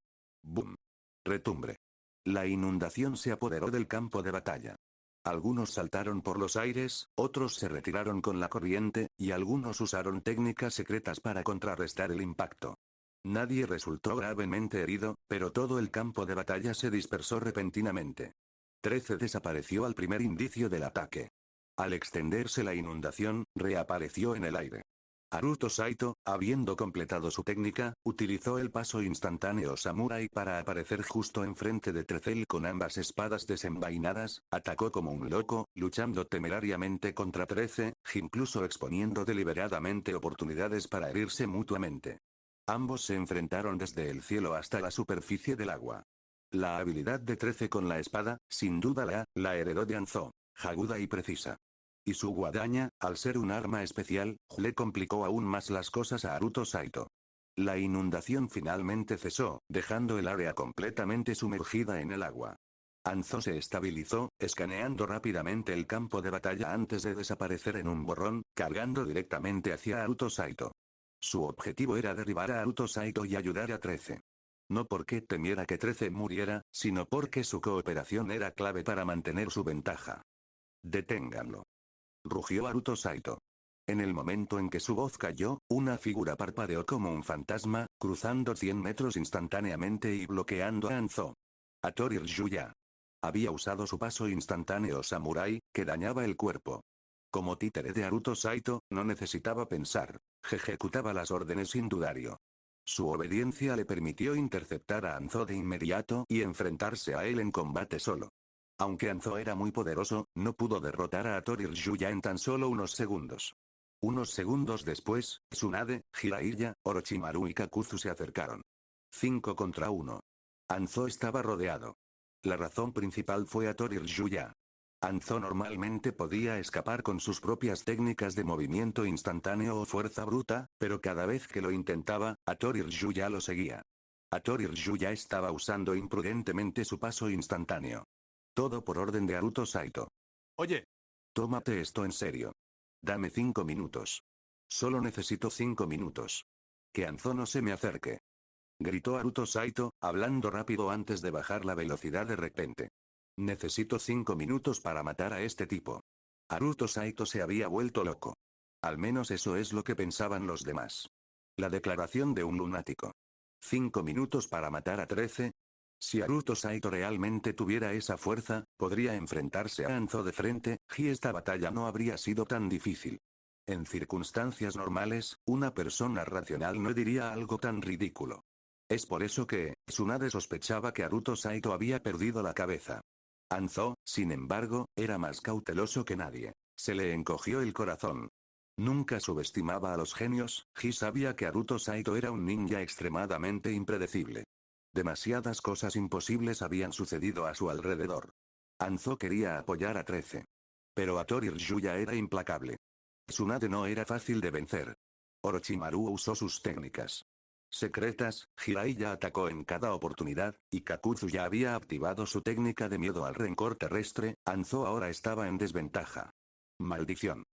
Boom. Retumbre. La inundación se apoderó del campo de batalla. Algunos saltaron por los aires, otros se retiraron con la corriente, y algunos usaron técnicas secretas para contrarrestar el impacto. Nadie resultó gravemente herido, pero todo el campo de batalla se dispersó repentinamente. 13 desapareció al primer indicio del ataque. Al extenderse la inundación, reapareció en el aire. Naruto Saito, habiendo completado su técnica, utilizó el paso instantáneo Samurai para aparecer justo enfrente de 13 con ambas espadas desenvainadas, atacó como un loco, luchando temerariamente contra 13, incluso exponiendo deliberadamente oportunidades para herirse mutuamente. Ambos se enfrentaron desde el cielo hasta la superficie del agua. La habilidad de 13 con la espada, sin duda la heredó de Anzo, aguda y precisa. Y su guadaña, al ser un arma especial, le complicó aún más las cosas a Naruto Saito. La inundación finalmente cesó, dejando el área completamente sumergida en el agua. Anzo se estabilizó, escaneando rápidamente el campo de batalla antes de desaparecer en un borrón, cargando directamente hacia Naruto Saito. Su objetivo era derribar a Naruto Saito y ayudar a 13. No porque temiera que 13 muriera, sino porque su cooperación era clave para mantener su ventaja. Deténganlo. Rugió Naruto Saito. En el momento en que su voz cayó, una figura parpadeó como un fantasma, cruzando 100 metros instantáneamente y bloqueando a Anzo. Hattori Ryuya. Había usado su paso instantáneo Samurai, que dañaba el cuerpo. Como títere de Naruto Saito, no necesitaba pensar. Ejecutaba las órdenes sin dudario. Su obediencia le permitió interceptar a Anzo de inmediato y enfrentarse a él en combate solo. Aunque Anzo era muy poderoso, no pudo derrotar a Hattori Ryuya en tan solo unos segundos. Unos segundos después, Tsunade, Jiraiya, Orochimaru y Kakuzu se acercaron. 5 contra 1. Anzo estaba rodeado. La razón principal fue Hattori Ryuya. Anzo normalmente podía escapar con sus propias técnicas de movimiento instantáneo o fuerza bruta, pero cada vez que lo intentaba, Hattori Ryuya lo seguía. Hattori Ryuya estaba usando imprudentemente su paso instantáneo. Todo por orden de Naruto Saito. Oye. Tómate esto en serio. Dame 5 minutos. Solo necesito 5 minutos. Que Anzo no se me acerque. Gritó Naruto Saito, hablando rápido antes de bajar la velocidad de repente. Necesito 5 minutos para matar a este tipo. Naruto Saito se había vuelto loco. Al menos eso es lo que pensaban los demás. La declaración de un lunático. 5 minutos para matar a 13. Si Naruto Saito realmente tuviera esa fuerza, podría enfrentarse a Anzo de frente, y esta batalla no habría sido tan difícil. En circunstancias normales, una persona racional no diría algo tan ridículo. Es por eso que, Tsunade sospechaba que Haruto Saito había perdido la cabeza. Anzo, sin embargo, era más cauteloso que nadie. Se le encogió el corazón. Nunca subestimaba a los genios, Ji sabía que Haruto Saito era un ninja extremadamente impredecible. Demasiadas cosas imposibles habían sucedido a su alrededor. Anzo quería apoyar a 13. Pero Hattori Ryuya era implacable. Tsunade no era fácil de vencer. Orochimaru usó sus técnicas secretas, Jiraiya ya atacó en cada oportunidad, y Kakuzu ya había activado su técnica de miedo al rencor terrestre. Anzo ahora estaba en desventaja. ¡Maldición!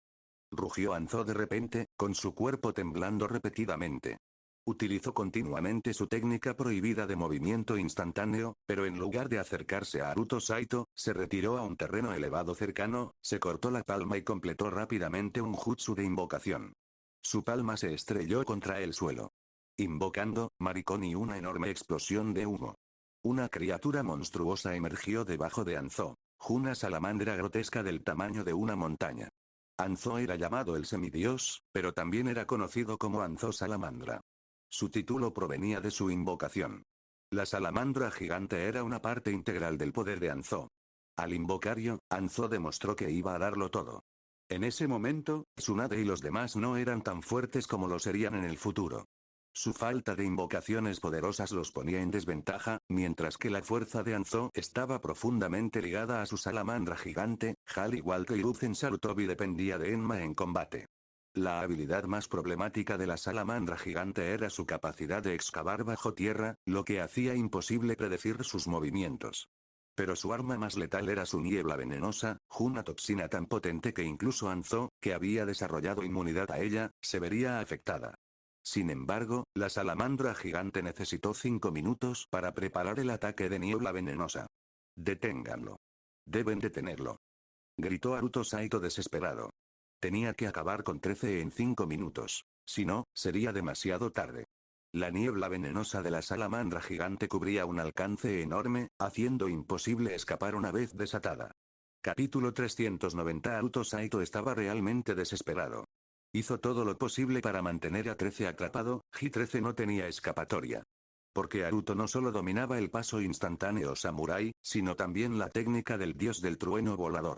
Rugió Anzo de repente, con su cuerpo temblando repetidamente. Utilizó continuamente su técnica prohibida de movimiento instantáneo, pero en lugar de acercarse a Haruto Saito, se retiró a un terreno elevado cercano, se cortó la palma y completó rápidamente un jutsu de invocación. Su palma se estrelló contra el suelo. Invocando, maricón y una enorme explosión de humo. Una criatura monstruosa emergió debajo de Anzo. Una salamandra grotesca del tamaño de una montaña. Anzo era llamado el semidios, pero también era conocido como Anzo Salamandra. Su título provenía de su invocación. La salamandra gigante era una parte integral del poder de Anzo. Al invocario, Anzo demostró que iba a darlo todo. En ese momento, Tsunade y los demás no eran tan fuertes como lo serían en el futuro. Su falta de invocaciones poderosas los ponía en desventaja, mientras que la fuerza de Anzo estaba profundamente ligada a su salamandra gigante, al igual que Hiruzen Sarutobi dependía de Enma en combate. La habilidad más problemática de la salamandra gigante era su capacidad de excavar bajo tierra, lo que hacía imposible predecir sus movimientos. Pero su arma más letal era su niebla venenosa, una toxina tan potente que incluso Anzo, que había desarrollado inmunidad a ella, se vería afectada. Sin embargo, la salamandra gigante necesitó 5 minutos para preparar el ataque de niebla venenosa. «Deténganlo. Deben detenerlo», gritó Haruto Saito desesperado. Tenía que acabar con 13 en 5 minutos. Si no, sería demasiado tarde. La niebla venenosa de la salamandra gigante cubría un alcance enorme, haciendo imposible escapar una vez desatada. Capítulo 390. Haruto Saito estaba realmente desesperado. Hizo todo lo posible para mantener a 13 atrapado, Ji-13 no tenía escapatoria. Porque Haruto no solo dominaba el paso instantáneo samurái, sino también la técnica del dios del trueno volador.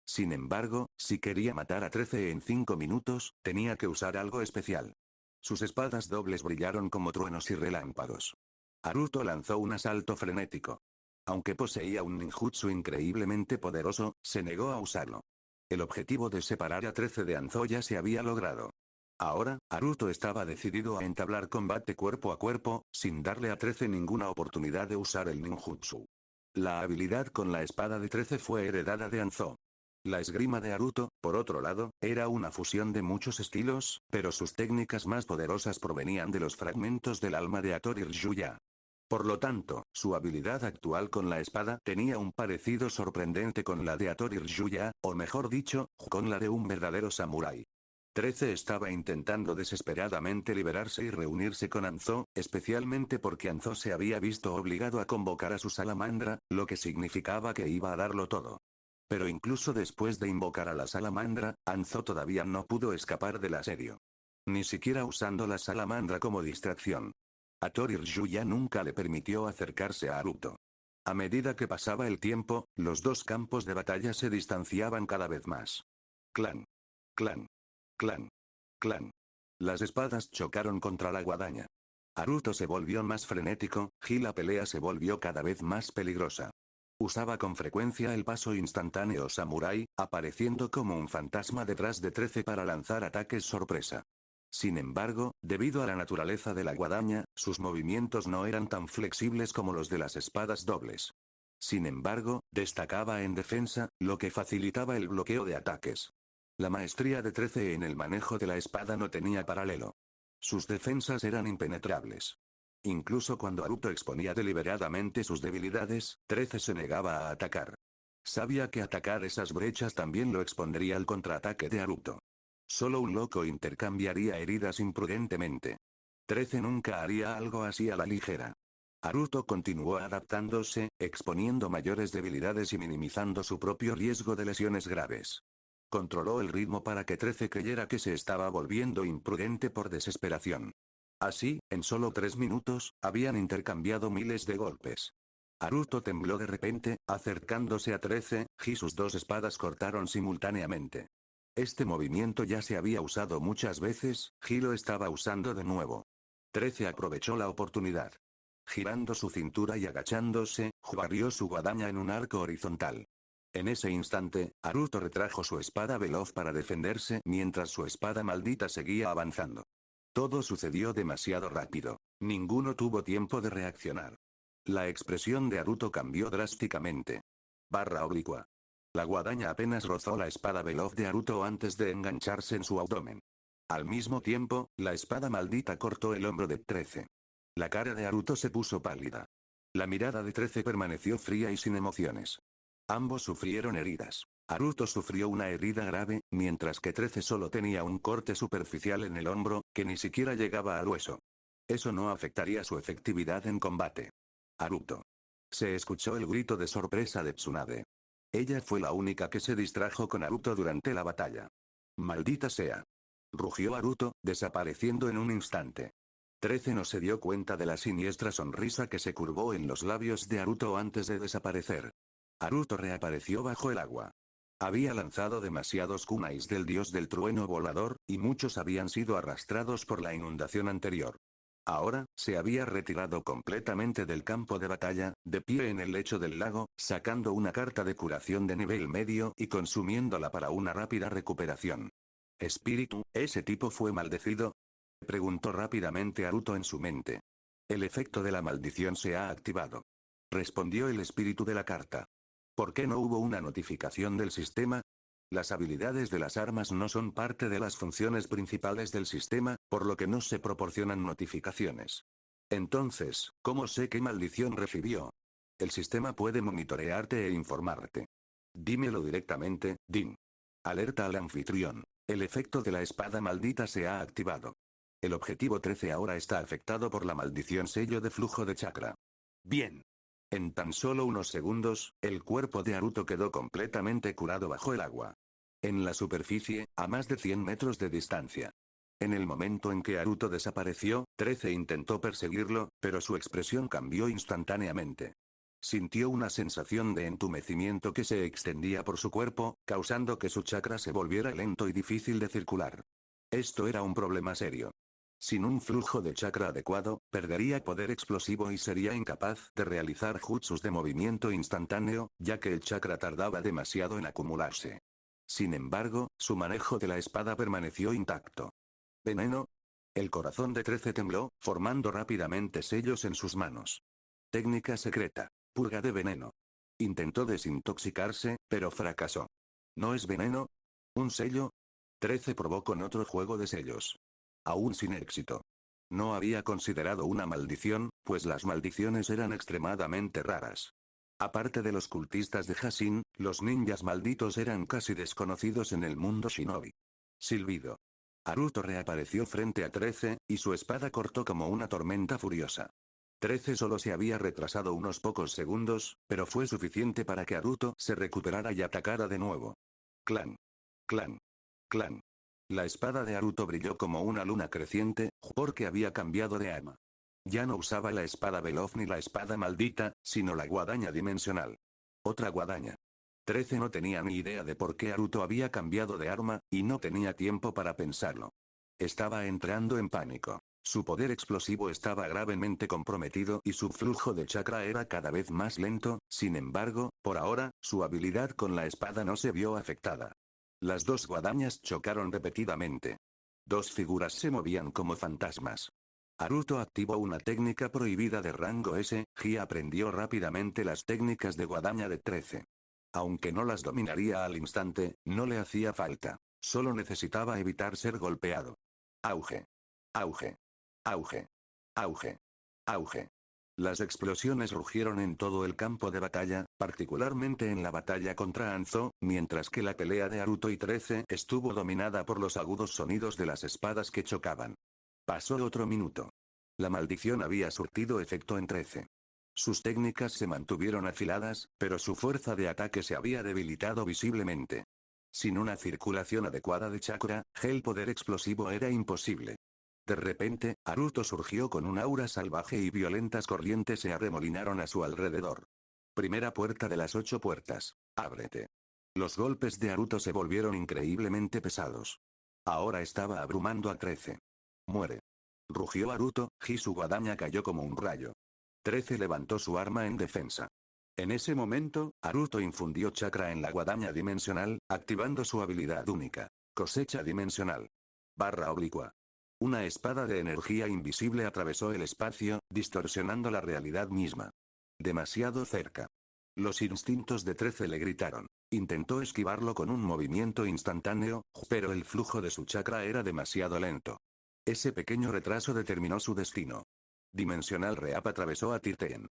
Sin embargo, si quería matar a 13 en 5 minutos, tenía que usar algo especial. Sus espadas dobles brillaron como truenos y relámpagos. Haruto lanzó un asalto frenético. Aunque poseía un ninjutsu increíblemente poderoso, se negó a usarlo. El objetivo de separar a 13 de Anzo ya se había logrado. Ahora, Haruto estaba decidido a entablar combate cuerpo a cuerpo, sin darle a 13 ninguna oportunidad de usar el ninjutsu. La habilidad con la espada de 13 fue heredada de Anzo. La esgrima de Haruto, por otro lado, era una fusión de muchos estilos, pero sus técnicas más poderosas provenían de los fragmentos del alma de Hattori Ryuya. Por lo tanto, su habilidad actual con la espada tenía un parecido sorprendente con la de Hattori Ryuya, o mejor dicho, con la de un verdadero samurái. 13 estaba intentando desesperadamente liberarse y reunirse con Anzo, especialmente porque Anzo se había visto obligado a convocar a su salamandra, lo que significaba que iba a darlo todo. Pero incluso después de invocar a la salamandra, Anzo todavía no pudo escapar del asedio. Ni siquiera usando la salamandra como distracción. Hattori Ryuya nunca le permitió acercarse a Haruto. A medida que pasaba el tiempo, los dos campos de batalla se distanciaban cada vez más. Clan. Clan. Clan. Clan. Las espadas chocaron contra la guadaña. Haruto se volvió más frenético, y la pelea se volvió cada vez más peligrosa. Usaba con frecuencia el paso instantáneo samurái, apareciendo como un fantasma detrás de 13 para lanzar ataques sorpresa. Sin embargo, debido a la naturaleza de la guadaña, sus movimientos no eran tan flexibles como los de las espadas dobles. Sin embargo, destacaba en defensa, lo que facilitaba el bloqueo de ataques. La maestría de 13 en el manejo de la espada no tenía paralelo. Sus defensas eran impenetrables. Incluso cuando Haruto exponía deliberadamente sus debilidades, 13 se negaba a atacar. Sabía que atacar esas brechas también lo expondría al contraataque de Haruto. Solo un loco intercambiaría heridas imprudentemente. 13 nunca haría algo así a la ligera. Haruto continuó adaptándose, exponiendo mayores debilidades y minimizando su propio riesgo de lesiones graves. Controló el ritmo para que 13 creyera que se estaba volviendo imprudente por desesperación. Así, en solo 3 minutos, habían intercambiado miles de golpes. Naruto tembló de repente, acercándose a 13, y sus dos espadas cortaron simultáneamente. Este movimiento ya se había usado muchas veces, y lo estaba usando de nuevo. 13 aprovechó la oportunidad. Girando su cintura y agachándose, barrió su guadaña en un arco horizontal. En ese instante, Naruto retrajo su espada veloz para defenderse mientras su espada maldita seguía avanzando. Todo sucedió demasiado rápido. Ninguno tuvo tiempo de reaccionar. La expresión de Naruto cambió drásticamente. Barra oblicua. La guadaña apenas rozó la espada veloz de Naruto antes de engancharse en su abdomen. Al mismo tiempo, la espada maldita cortó el hombro de 13. La cara de Naruto se puso pálida. La mirada de 13 permaneció fría y sin emociones. Ambos sufrieron heridas. Naruto sufrió una herida grave, mientras que 13 solo tenía un corte superficial en el hombro, que ni siquiera llegaba al hueso. Eso no afectaría su efectividad en combate. Naruto. Se escuchó el grito de sorpresa de Tsunade. Ella fue la única que se distrajo con Naruto durante la batalla. Maldita sea. Rugió Naruto, desapareciendo en un instante. 13 no se dio cuenta de la siniestra sonrisa que se curvó en los labios de Naruto antes de desaparecer. Naruto reapareció bajo el agua. Había lanzado demasiados kunais del dios del trueno volador, y muchos habían sido arrastrados por la inundación anterior. Ahora, se había retirado completamente del campo de batalla, de pie en el lecho del lago, sacando una carta de curación de nivel medio y consumiéndola para una rápida recuperación. ¿Espíritu, ese tipo fue maldecido? Preguntó rápidamente Naruto en su mente. El efecto de la maldición se ha activado. Respondió el espíritu de la carta. ¿Por qué no hubo una notificación del sistema? Las habilidades de las armas no son parte de las funciones principales del sistema, por lo que no se proporcionan notificaciones. Entonces, ¿cómo sé qué maldición recibió? El sistema puede monitorearte e informarte. Dímelo directamente, Din. Alerta al anfitrión. El efecto de la espada maldita se ha activado. El objetivo 13 ahora está afectado por la maldición sello de flujo de chakra. Bien. En tan solo unos segundos, el cuerpo de Naruto quedó completamente curado bajo el agua. En la superficie, a más de 100 metros de distancia. En el momento en que Naruto desapareció, 13 intentó perseguirlo, pero su expresión cambió instantáneamente. Sintió una sensación de entumecimiento que se extendía por su cuerpo, causando que su chakra se volviera lento y difícil de circular. Esto era un problema serio. Sin un flujo de chakra adecuado, perdería poder explosivo y sería incapaz de realizar jutsus de movimiento instantáneo, ya que el chakra tardaba demasiado en acumularse. Sin embargo, su manejo de la espada permaneció intacto. ¿Veneno? El corazón de 13 tembló, formando rápidamente sellos en sus manos. Técnica secreta. Purga de veneno. Intentó desintoxicarse, pero fracasó. ¿No es veneno? ¿Un sello? 13 probó con otro juego de sellos. Aún sin éxito. No había considerado una maldición, pues las maldiciones eran extremadamente raras. Aparte de los cultistas de Hashin, los ninjas malditos eran casi desconocidos en el mundo shinobi. Silbido. Naruto reapareció frente a 13, y su espada cortó como una tormenta furiosa. 13 solo se había retrasado unos pocos segundos, pero fue suficiente para que Naruto se recuperara y atacara de nuevo. Clan. Clan. Clan. La espada de Naruto brilló como una luna creciente, porque había cambiado de arma. Ya no usaba la espada veloz ni la espada maldita, sino la guadaña dimensional. Otra guadaña. 13 no tenía ni idea de por qué Naruto había cambiado de arma, y no tenía tiempo para pensarlo. Estaba entrando en pánico. Su poder explosivo estaba gravemente comprometido y su flujo de chakra era cada vez más lento, sin embargo, por ahora, su habilidad con la espada no se vio afectada. Las dos guadañas chocaron repetidamente. Dos figuras se movían como fantasmas. Naruto activó una técnica prohibida de rango S, y aprendió rápidamente las técnicas de guadaña de 13. Aunque no las dominaría al instante, no le hacía falta. Solo necesitaba evitar ser golpeado. Auge. Auge. Auge. Auge. Auge. Las explosiones rugieron en todo el campo de batalla, particularmente en la batalla contra Hanzo, mientras que la pelea de Naruto y 13 estuvo dominada por los agudos sonidos de las espadas que chocaban. Pasó otro minuto. La maldición había surtido efecto en 13. Sus técnicas se mantuvieron afiladas, pero su fuerza de ataque se había debilitado visiblemente. Sin una circulación adecuada de chakra, el poder explosivo era imposible. De repente, Naruto surgió con un aura salvaje y violentas corrientes se arremolinaron a su alrededor. Primera puerta de las 8 puertas. Ábrete. Los golpes de Naruto se volvieron increíblemente pesados. Ahora estaba abrumando a 13. Muere. Rugió Naruto, y su guadaña cayó como un rayo. 13 levantó su arma en defensa. En ese momento, Naruto infundió chakra en la guadaña dimensional, activando su habilidad única. Cosecha dimensional. Barra oblicua. Una espada de energía invisible atravesó el espacio, distorsionando la realidad misma. Demasiado cerca. Los instintos de 13 le gritaron. Intentó esquivarlo con un movimiento instantáneo, pero el flujo de su chakra era demasiado lento. Ese pequeño retraso determinó su destino. Dimensional Reap atravesó a Titen.